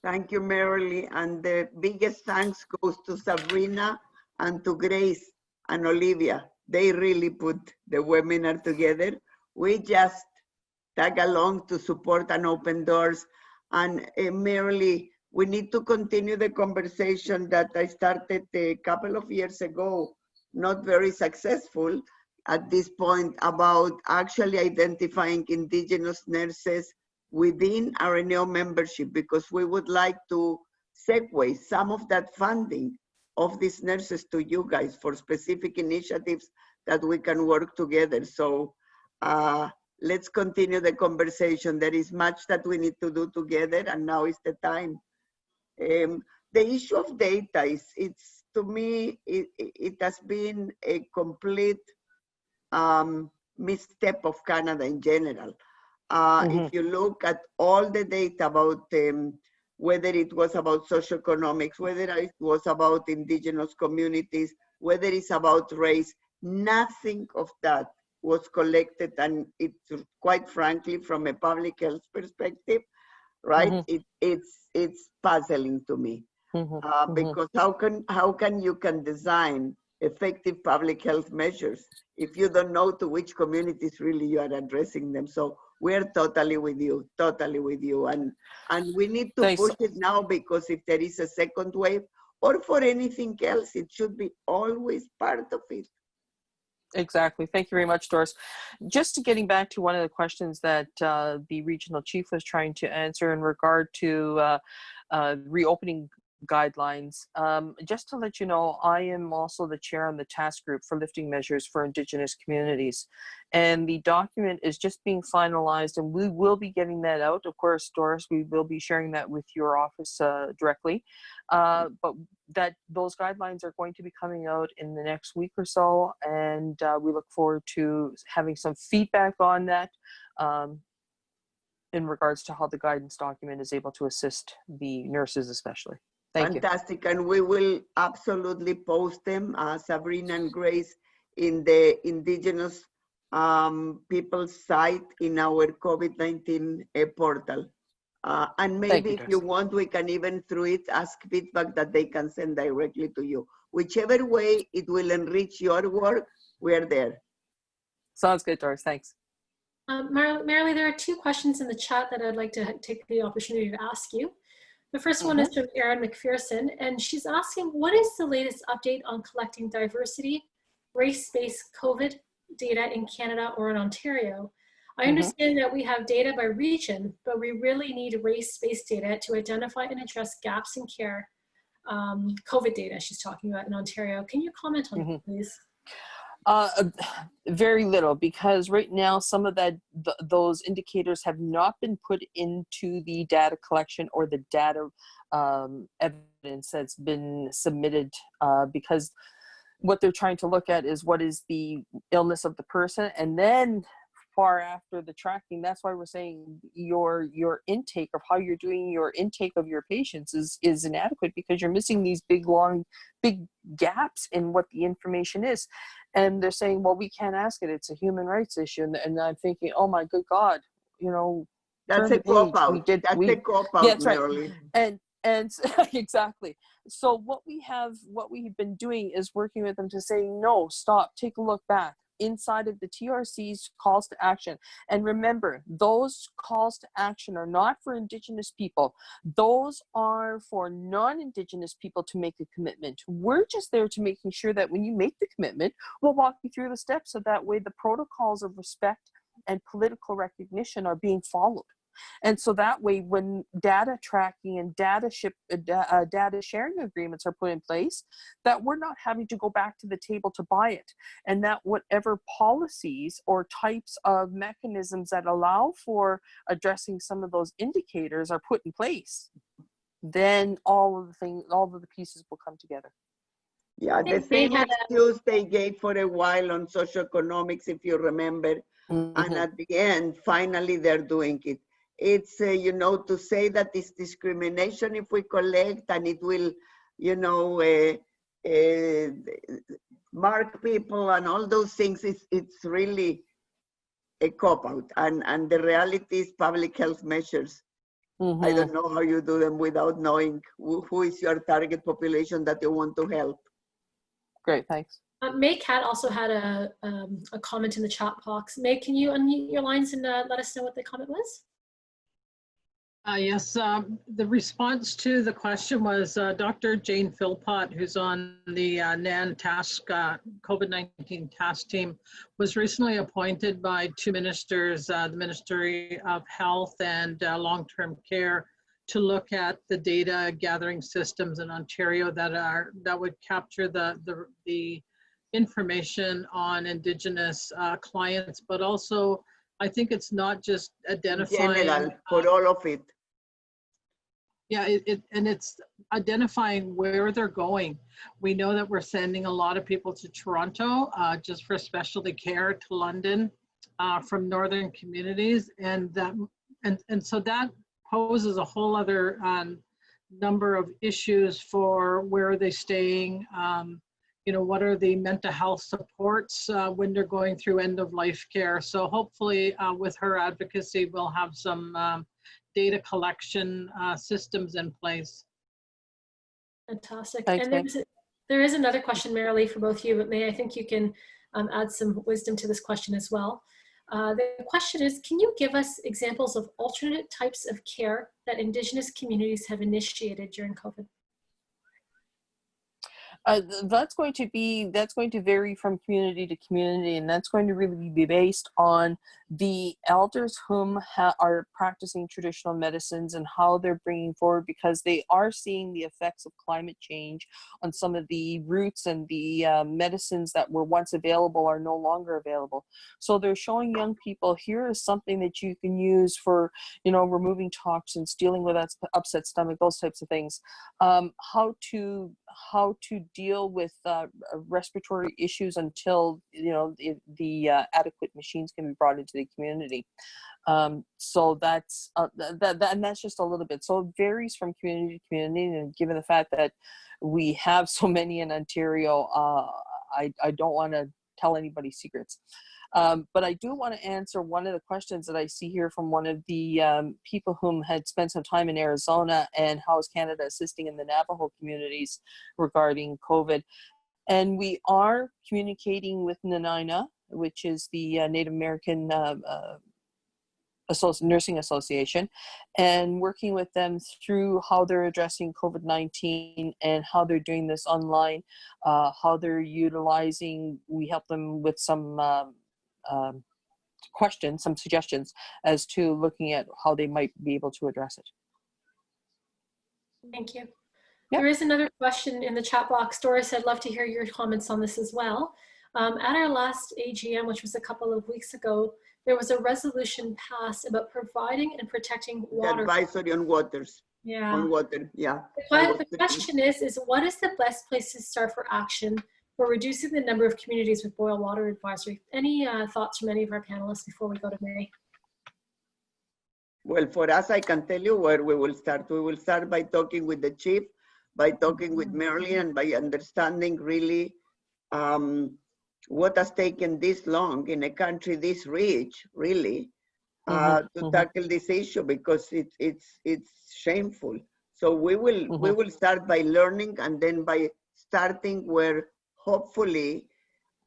Thank you, Marilee. And the biggest thanks goes to Sabrina and to Grace and Olivia. They really put the webinar together. We just tag along to support and open doors. And Marilee, we need to continue the conversation that I started a couple of years ago, not very successful at this point, about actually identifying Indigenous nurses within RNAO membership, because we would like to segue some of that funding of these nurses to you guys for specific initiatives that we can work together. So let's continue the conversation. There is much that we need to do together, and now is the time. The issue of data it's to me, it has been a complete misstep of Canada in general. If you look at all the data about whether it was about socioeconomics, whether it was about Indigenous communities, whether it's about race, nothing of that was collected, and it's quite frankly, from a public health perspective, right? It's puzzling to me because how can you design effective public health measures if you don't know to which communities really you are addressing them? So we're totally with you, and we need to push it now, because if there is a second wave or for anything else, it should be always part of it. Exactly. Thank you very much, Doris. Just getting back to one of the questions that the regional chief was trying to answer in regard to reopening guidelines. Just to let you know, I am also the chair on the task group for lifting measures for Indigenous communities. And the document is just being finalized, and we will be getting that out. Of course, Doris, we will be sharing that with your office directly. But those guidelines are going to be coming out in the next week or so. And we look forward to having some feedback on that in regards to how the guidance document is able to assist the nurses especially. Thank Fantastic. And we will absolutely post them, Sabrina and Grace, in the Indigenous people's site in our COVID-19 portal. And maybe if you want, we can even through it ask feedback that they can send directly to you. Whichever way it will enrich your work, we're there. Sounds good, Doris. Thanks. Marilee, there are two questions in the chat that I'd like to take the opportunity to ask you. The first one is from Erin McPherson, and she's asking, what is the latest update on collecting diversity, race-based COVID data in Canada or in Ontario? I understand that we have data by region, but we really need race-based data to identify and address gaps in care. COVID data she's talking about in Ontario. Can you comment on that, please? Very little, because right now some of those indicators have not been put into the data collection or the data evidence that's been submitted, because what they're trying to look at is what is the illness of the person, and then far after the tracking. That's why we're saying your intake of how you're doing your intake of your patients is inadequate, because you're missing these big gaps in what the information is. And they're saying, well, we can't ask it, it's a human rights issue. And I'm thinking, oh my good God, you know, that's a cop out. That's a cop out. Yeah, that's right. And exactly. So what we've been doing is working with them to say, no, stop, take a look back inside of the TRC's calls to action. And remember, those calls to action are not for Indigenous people. Those are for non-Indigenous people to make a commitment. We're just there to making sure that when you make the commitment, we'll walk you through the steps, so that way the protocols of respect and political recognition are being followed. And so that way, when data tracking and data sharing agreements are put in place, that we're not having to go back to the table to buy it, and that whatever policies or types of mechanisms that allow for addressing some of those indicators are put in place, then all of the pieces will come together. Yeah, the same excuse they gave for a while on socioeconomics, if you remember, and at the end, finally, they're doing it. It's, you know, to say that it's discrimination if we collect, and it will, you know, mark people and all those things, it's really, a cop-out. And the reality is public health measures. I don't know how you do them without knowing who is your target population that you want to help. Great, thanks. May Katt also had a comment in the chat box. May, can you unmute your lines and let us know what the comment was? Yes, the response to the question was Dr. Jane Philpott, who's on the NAN task, COVID-19 task team, was recently appointed by two ministers, the Ministry of Health and Long-Term Care, to look at the data gathering systems in Ontario that would capture the information on Indigenous clients, but also I think it's not just identifying. In general, for all of it. Yeah, and it's identifying where they're going. We know that we're sending a lot of people to Toronto just for specialty care, to London from northern communities, and so that poses a whole other number of issues for where are they staying. You know, what are the mental health supports when they're going through end of life care? So hopefully with her advocacy, we'll have some data collection systems in place. Fantastic. Thanks, and there is another question, Marilee, for both of you, but May, I think you can add some wisdom to this question as well. The question is, can you give us examples of alternate types of care that Indigenous communities have initiated during COVID? That's going to vary from community to community, and that's going to really be based on the elders whom are practicing traditional medicines and how they're bringing forward, because they are seeing the effects of climate change on some of the roots, and the medicines that were once available are no longer available. So they're showing young people, here is something that you can use for, you know, removing toxins, dealing with upset stomach, those types of things. How to deal with respiratory issues until, you know, the adequate machines can be brought into the community. So that's and that's just a little bit. So it varies from community to community, and given the fact that we have so many in Ontario, I don't want to tell anybody secrets. But I do want to answer one of the questions that I see here from one of the people whom had spent some time in Arizona, and how is Canada assisting in the Navajo communities regarding COVID. And we are communicating with NANINA, which is the Native American Nursing Association, and working with them through how they're addressing COVID-19 and how they're doing this online, how they're utilizing, we help them with some questions, some suggestions as to looking at how they might be able to address it. Thank you. Yep. There is another question in the chat box. Doris, I'd love to hear your comments on this as well. At our last AGM, which was a couple of weeks ago, there was a resolution passed about providing and protecting water. The advisory on waters. Yeah. On water, yeah. The question is what is the best place to start for action for reducing the number of communities with boil water advisory? Any thoughts from any of our panelists before we go to Mary? Well, for us, I can tell you where we will start. We will start by talking with the chief, by talking with Marilee, and by understanding really what has taken this long in a country this rich, really, to tackle this issue, because it's shameful. So we will start by learning, and then by starting where hopefully,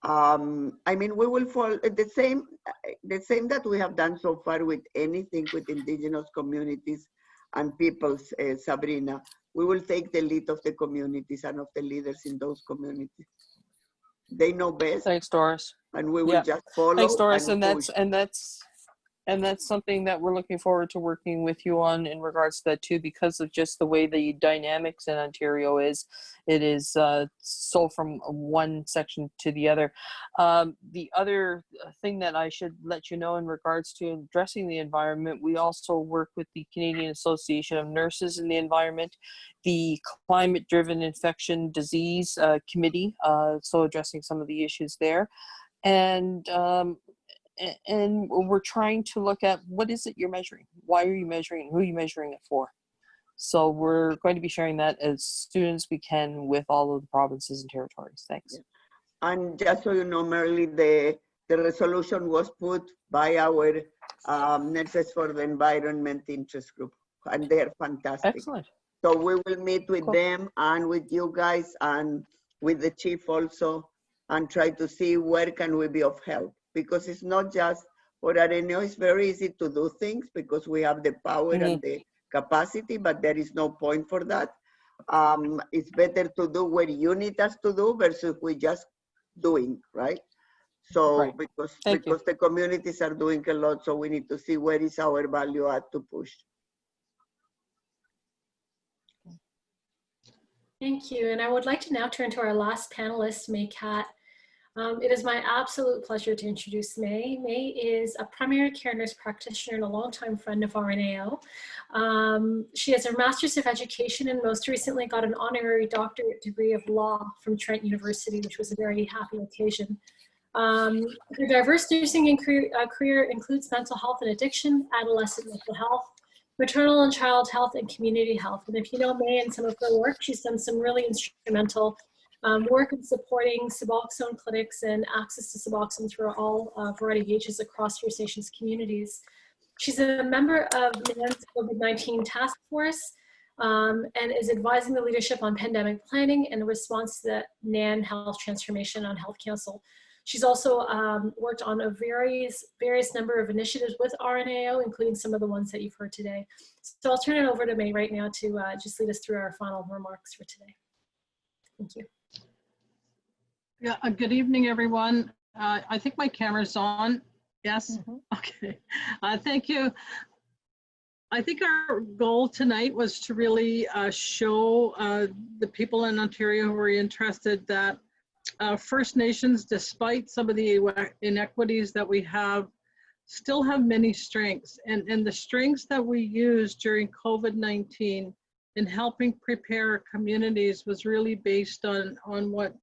I mean, we will follow the same that we have done so far with anything with Indigenous communities and peoples, Sabrina. We will take the lead of the communities and of the leaders in those communities. They know best. Thanks, Doris. And we will just follow. Thanks, Doris. And that's something that we're looking forward to working with you on in regards to that too, because of just the way the dynamics in Ontario is. It is so from one section to the other. The other thing that I should let you know in regards to addressing the environment, we also work with the Canadian Association of Nurses in the Environment, the Climate-Driven Infection Disease Committee, so addressing some of the issues there. And we're trying to look at what is it you're measuring? Why are you measuring? Who are you measuring it for? So we're going to be sharing that as soon as we can with all of the provinces and territories. Thanks. And just so you know, Marilee, the resolution was put by our Nurses for the Environment interest group, and they're fantastic. Excellent. So we will meet with Cool. them and with you guys and with the chief also, and try to see where can we be of help, because it's not just for RNAO. It's very easy to do things because we have the power and the capacity, but there is no point for that. It's better to do what you need us to do versus we just doing, right? So Right. because Thank you. the communities are doing a lot, so we need to see where is our value add to push. Thank you. And I would like to now turn to our last panelist, Katt. It is my absolute pleasure to introduce May. May is a primary care nurse practitioner and a longtime friend of RNAO. She has her Master's of Education and most recently got an honorary doctorate degree of law from Trent University, which was a very happy occasion. Her diverse nursing and career includes mental health and addiction, adolescent mental health, maternal and child health, and community health. And if you know May and some of her work, she's done some really instrumental work in supporting Suboxone clinics and access to Suboxone through all variety of ages across First Nations communities. She's a member of NAN's COVID-19 task force and is advising the leadership on pandemic planning and response to the NAN Health Transformation on Health Council. She's also worked on a various number of initiatives with RNAO, including some of the ones that you've heard today. So I'll turn it over to May right now to just lead us through our final remarks for today. Thank you. Yeah, good evening, everyone. I think my camera's on. Yes? Mm-hmm. Okay. Thank you. I think our goal tonight was to really show the people in Ontario who are interested that First Nations, despite some of the inequities that we have, still have many strengths. And the strengths that we used during COVID-19 in helping prepare our communities was really based on what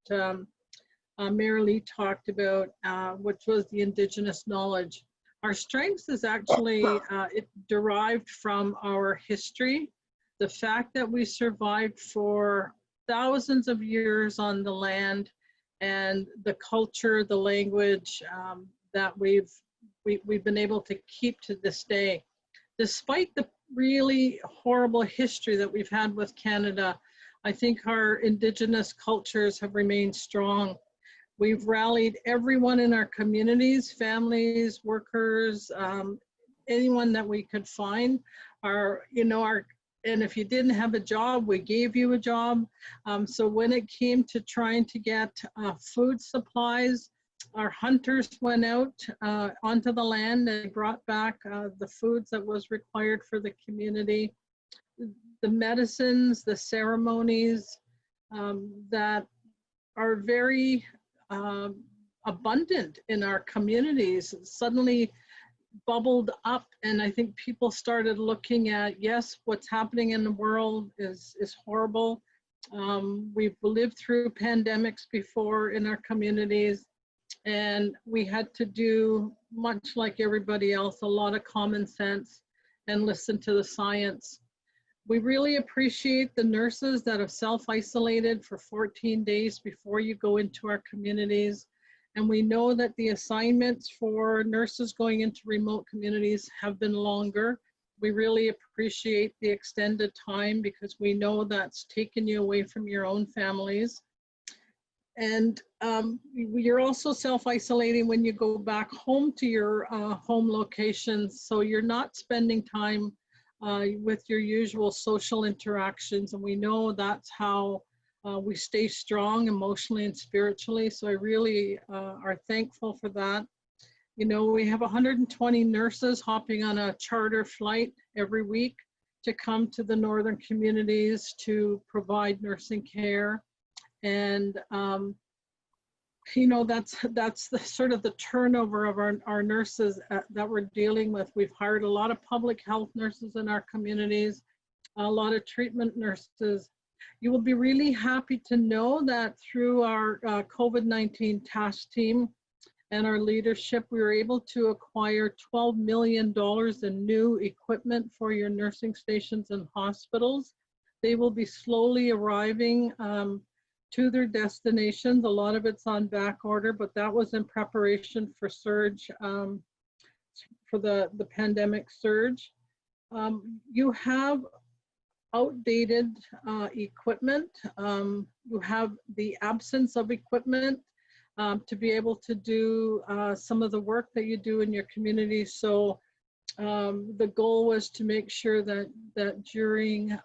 Marilee talked about, which was the Indigenous knowledge. Our strengths is actually, it derived from our history, the fact that we survived for thousands of years on the land, and the culture, the language that we've been able to keep to this day. Despite the really horrible history that we've had with Canada, I think our Indigenous cultures have remained strong. We've rallied everyone in our communities, families, workers, anyone that we could find. And if you didn't have a job, we gave you a job. So when it came to trying to get food supplies, our hunters went out onto the land and brought back the foods that was required for the community. The medicines, the ceremonies that are very abundant in our communities suddenly bubbled up, and I think people started looking at, yes, what's happening in the world is horrible. We've lived through pandemics before in our communities, and we had to do, much like everybody else, a lot of common sense and listen to the science. We really appreciate the nurses that have self-isolated for 14 days before you go into our communities. And we know that the assignments for nurses going into remote communities have been longer. We really appreciate the extended time because we know that's taken you away from your own families. And you're also self-isolating when you go back home to your home locations. So you're not spending time with your usual social interactions. And we know that's how we stay strong emotionally and spiritually. So I really are thankful for that. You know, we have 120 nurses hopping on a charter flight every week to come to the northern communities to provide nursing care. And, you know, that's the sort of the turnover of our nurses that we're dealing with. We've hired a lot of public health nurses in our communities, a lot of treatment nurses. You will be really happy to know that through our COVID-19 task team and our leadership, we were able to acquire $12 million in new equipment for your nursing stations and hospitals. They will be slowly arriving to their destinations. A lot of it's on back order, but that was in preparation for surge, for the pandemic surge. You have outdated equipment. You have the absence of equipment to be able to do some of the work that you do in your community. So the goal was to make sure that during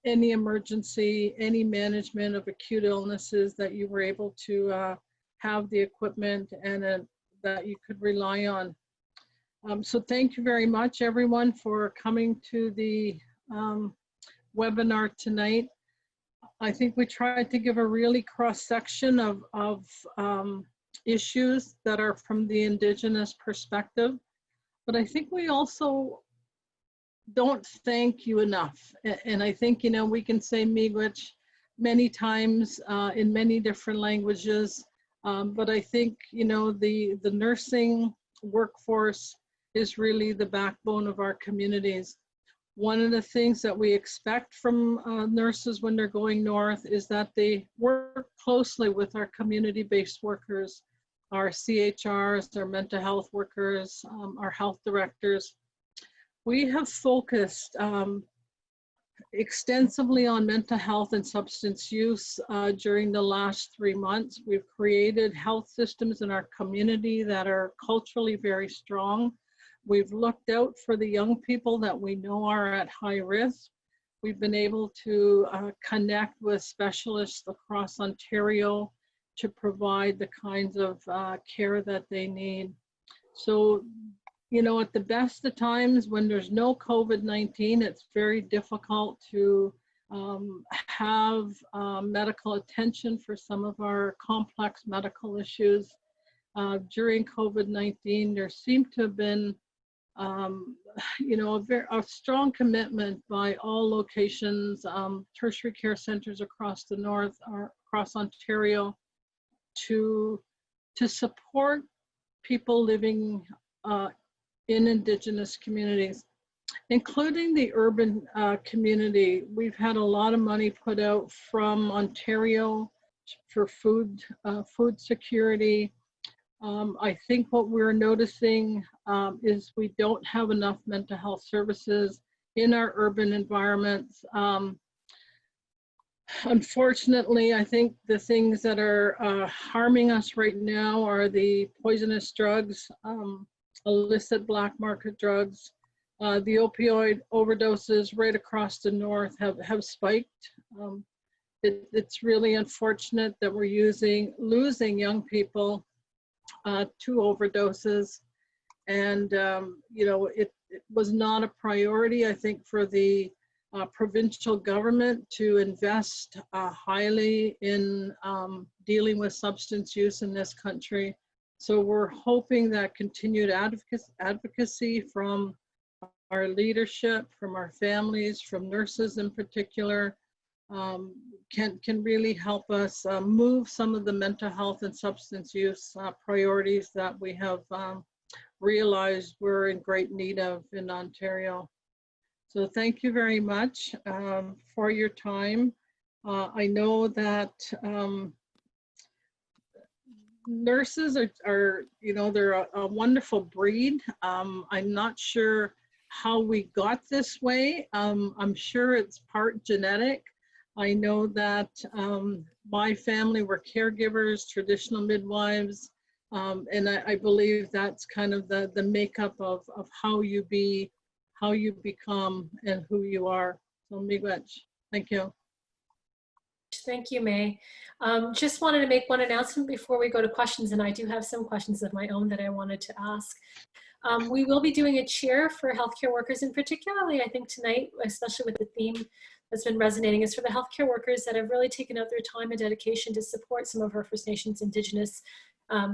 any emergency, any management of acute illnesses, that you were able to have the equipment and that you could rely on. So thank you very much, everyone, for coming to the webinar tonight. I think we tried to give a really cross-section of issues that are from the Indigenous perspective, but I think we also don't thank you enough. And I think, you know, we can say miigwech many times in many different languages, but I think, you know, the nursing workforce is really the backbone of our communities. One of the things that we expect from nurses when they're going north is that they work closely with our community-based workers, our CHRs, our mental health workers, our health directors. We have focused extensively on mental health and substance use during the last 3 months. We've created health systems in our community that are culturally very strong. We've looked out for the young people that we know are at high risk. We've been able to connect with specialists across Ontario to provide the kinds of care that they need. So, you know, at the best of times when there's no COVID-19, it's very difficult to have medical attention for some of our complex medical issues. During COVID-19, there seemed to have been you know, a strong commitment by all locations, tertiary care centers across the north, or across Ontario, to support people living in Indigenous communities, including the urban community. We've had a lot of money put out from Ontario for food security. I think what we're noticing is we don't have enough mental health services in our urban environments. Unfortunately, I think the things that are harming us right now are the poisonous drugs, illicit black market drugs. The opioid overdoses right across the north have spiked. It's really unfortunate that we're losing young people to overdoses, and you know, it was not a priority, I think, for the provincial government to invest highly in dealing with substance use in this country. So we're hoping that continued advocacy from our leadership, from our families, from nurses in particular, can really help us move some of the mental health and substance use priorities that we have realized we're in great need of in Ontario. So thank you very much for your time. I know that nurses are, you know, they're a wonderful breed. I'm not sure how we got this way. I'm sure it's part genetic. I know that my family were caregivers, traditional midwives, and I believe that's kind of the makeup of how you become and who you are. So miigwech, thank you. Thank you, May. Just wanted to make one announcement before we go to questions, and I do have some questions of my own that I wanted to ask. We will be doing a cheer for healthcare workers, and particularly I think tonight, especially with the theme that's been resonating, is for the healthcare workers that have really taken out their time and dedication to support some of our First Nations, Indigenous,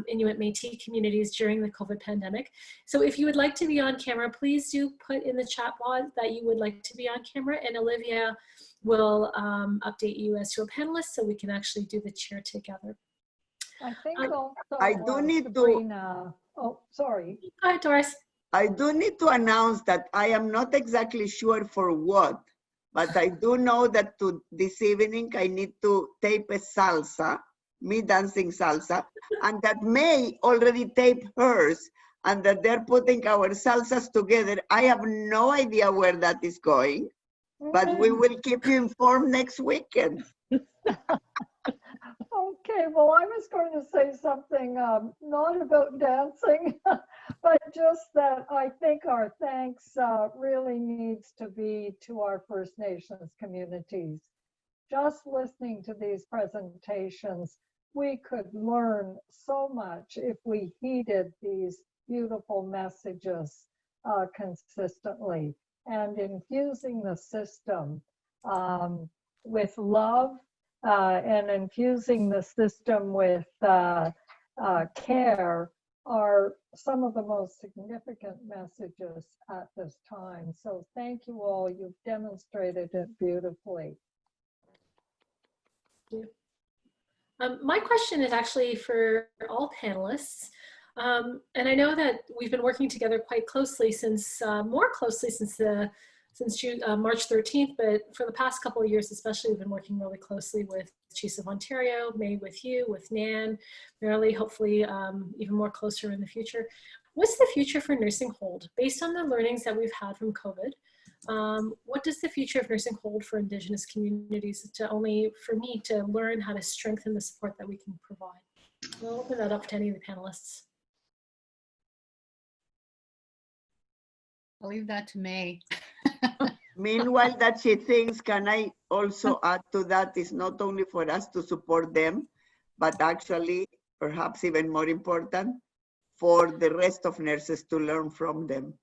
Inuit, Métis communities during the COVID pandemic. So if you would like to be on camera, please do put in the chat box that you would like to be on camera, and Olivia will update you as to a panelist so we can actually do the cheer together. I think also, I do need Sabrina, oh, sorry. Hi, Doris. I do need to announce that I am not exactly sure for what, But I do know that this evening I need to tape a salsa, me dancing salsa, and that May already taped hers, and that they're putting our salsas together. I have no idea where that is going, but we will keep you informed next weekend. Okay, well, I was going to say something not about dancing, but just that I think our thanks really needs to be to our First Nations communities. Just listening to these presentations, we could learn so much if we heeded these beautiful messages consistently, and infusing the system with love, and infusing the system with care are some of the most significant messages at this time. So thank you all. You've demonstrated it beautifully. My question is actually for all panelists. And I know that we've been working together quite closely since, more closely since March 13th, but for the past couple of years especially, we've been working really closely with Chiefs of Ontario, May with you, with Nan, Marilee, hopefully even more closer in the future. What's the future for nursing hold? Based on the learnings that we've had from COVID, what does the future of nursing hold for Indigenous communities for me to learn how to strengthen the support that we can provide? I'll open that up to any of the panelists. I'll leave that to May. Meanwhile, that she thinks, can I also add to that, is not only for us to support them, but actually, perhaps even more important, for the rest of nurses to learn from them.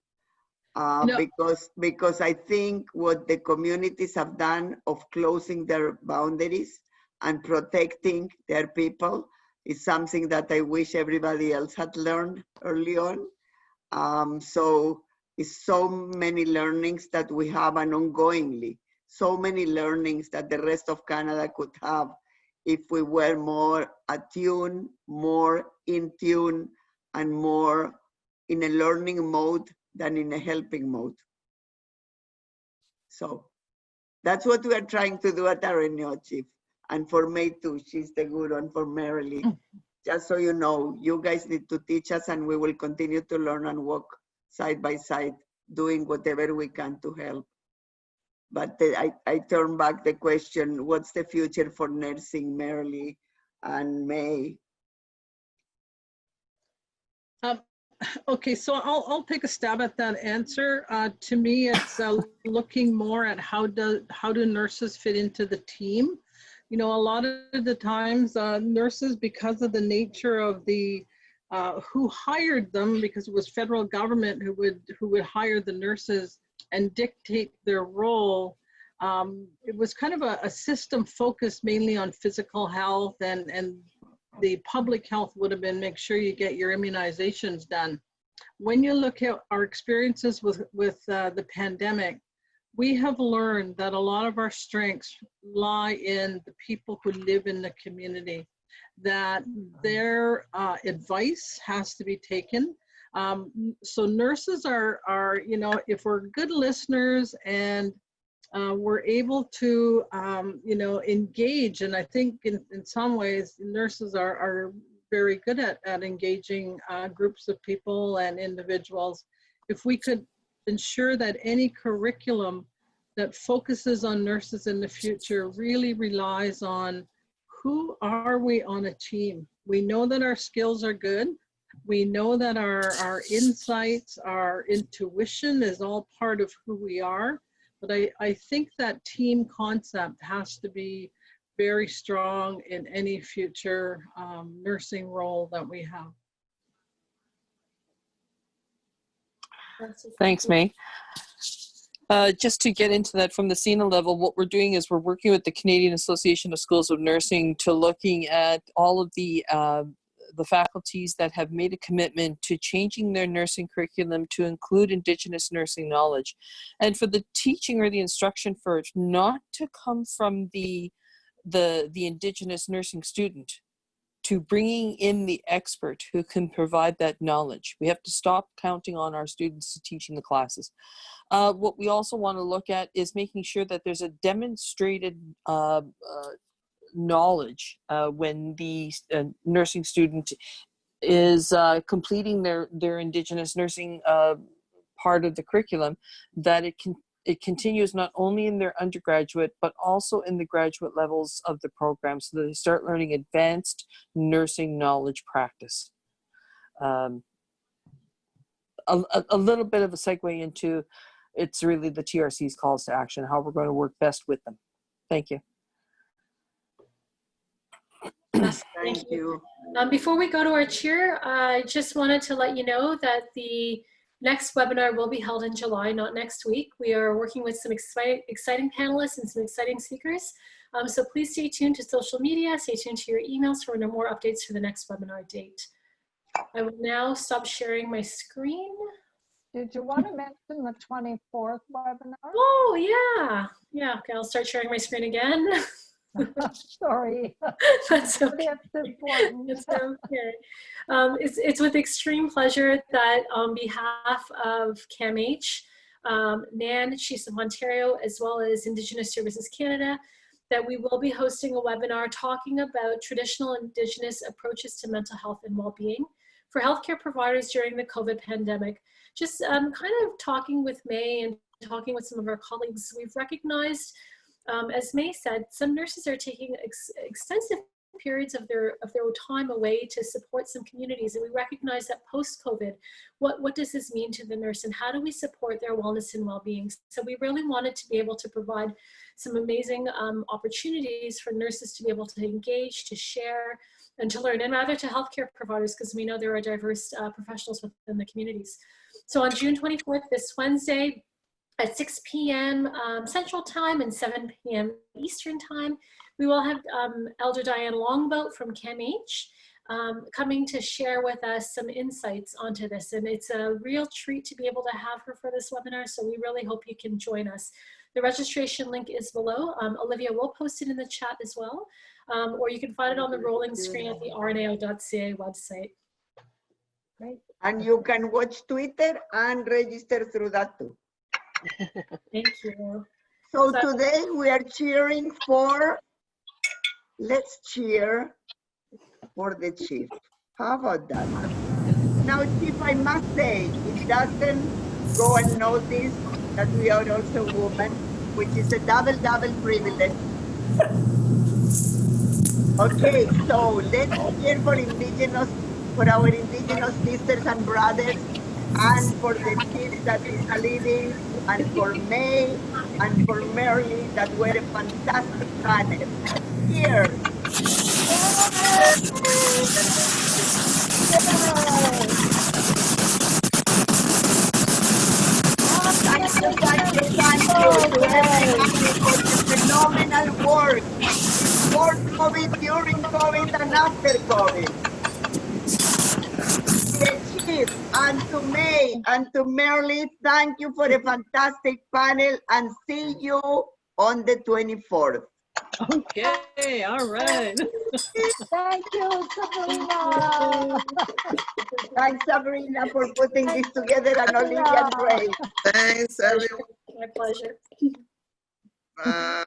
Because I think what the communities have done of closing their boundaries and protecting their people is something that I wish everybody else had learned early on. So it's so many learnings that we have, and ongoingly, so many learnings that the rest of Canada could have if we were more attuned, more in tune, and more in a learning mode than in a helping mode. So that's what we are trying to do at RNAO, Chief. And for May too, she's the good one for Marilee. Just so you know, you guys need to teach us, and we will continue to learn and work side by side, doing whatever we can to help. But I turn back the question, what's the future for nursing, Marilee and May? Okay, so I'll take a stab at that answer. To me, it's looking more at how do nurses fit into the team. You know, a lot of the times nurses, because of the nature of the who hired them, because it was federal government who would hire the nurses and dictate their role. It was kind of a system focused mainly on physical health, and the public health would have been make sure you get your immunizations done. When you look at our experiences with the pandemic, we have learned that a lot of our strengths lie in the people who live in the community, that their advice has to be taken. So nurses are, you know, if we're good listeners and we're able to, you know, engage, and I think in some ways nurses are very good at engaging groups of people and individuals. If we could ensure that any curriculum that focuses on nurses in the future really relies on who are we on a team. We know that our skills are good. We know that our insights, our intuition is all part of who we are. But I think that team concept has to be very strong in any future nursing role that we have. Thanks, May. Just to get into that from the SENA level, what we're doing is we're working with the Canadian Association of Schools of Nursing to looking at all of the faculties that have made a commitment to changing their nursing curriculum to include Indigenous nursing knowledge, and for the teaching or the instruction for it not to come from the Indigenous nursing student, to bringing in the expert who can provide that knowledge. We have to stop counting on our students to teaching the classes. What we also want to look at is making sure that there's a demonstrated knowledge when the nursing student is completing their Indigenous nursing part of the curriculum, that it continues not only in their undergraduate, but also in the graduate levels of the program, so that they start learning advanced nursing knowledge practice. A little bit of a segue into, it's really the TRC's calls to action, how we're going to work best with them. Thank you. Thank you. Before we go to our chair, I just wanted to let you know that the next webinar will be held in July, not next week. We are working with some exciting panelists and some exciting speakers. So please stay tuned to social media, stay tuned to your emails for more updates for the next webinar date. I will now stop sharing my screen. Did you want to mention the 24th webinar? Oh, yeah. Yeah, okay, I'll start sharing my screen again. Sorry. That's okay. That's important. It's okay. It's with extreme pleasure that on behalf of CAMH, NAN, Chiefs of Ontario, as well as Indigenous Services Canada, that we will be hosting a webinar talking about traditional Indigenous approaches to mental health and well-being for healthcare providers during the COVID pandemic. Just kind of talking with May and talking with some of our colleagues, we've recognized, as May said, some nurses are taking extensive periods of their time away to support some communities, and we recognize that post-COVID, what does this mean to the nurse, and how do we support their wellness and well-being? So we really wanted to be able to provide some amazing opportunities for nurses to be able to engage, to share, and to learn, and rather to healthcare providers, because we know there are diverse professionals within the communities. So on June 24th, this Wednesday, at 6 p.m. Central Time and 7 p.m. Eastern Time, we will have Elder Diane Longboat from CAMH coming to share with us some insights onto this. And it's a real treat to be able to have her for this webinar, so we really hope you can join us. The registration link is below. Olivia will post it in the chat as well, or you can find it on the rolling screen at the RNAO.ca website. Great. And you can watch Twitter and register through that too. Thank you. So today we are cheering for, let's cheer for the chief. How about that? Now, Chief, I must say, it doesn't go unnoticed that we are also women, which is a double privilege. Okay, so let's cheer for Indigenous, for our Indigenous sisters and brothers, and for the chief that is leading, and for May, and for Marilee, that were a fantastic panel. Cheers! Thank you to everybody for the phenomenal work before COVID, during COVID, and after COVID. The chief, and to May, and to Marilee, thank you for a fantastic panel, and see you on the 24th. Okay, all right. Thank you, Sabrina. Thanks, Sabrina, for putting this together, and Olivia and Ray. Thanks, everyone. My pleasure. Bye.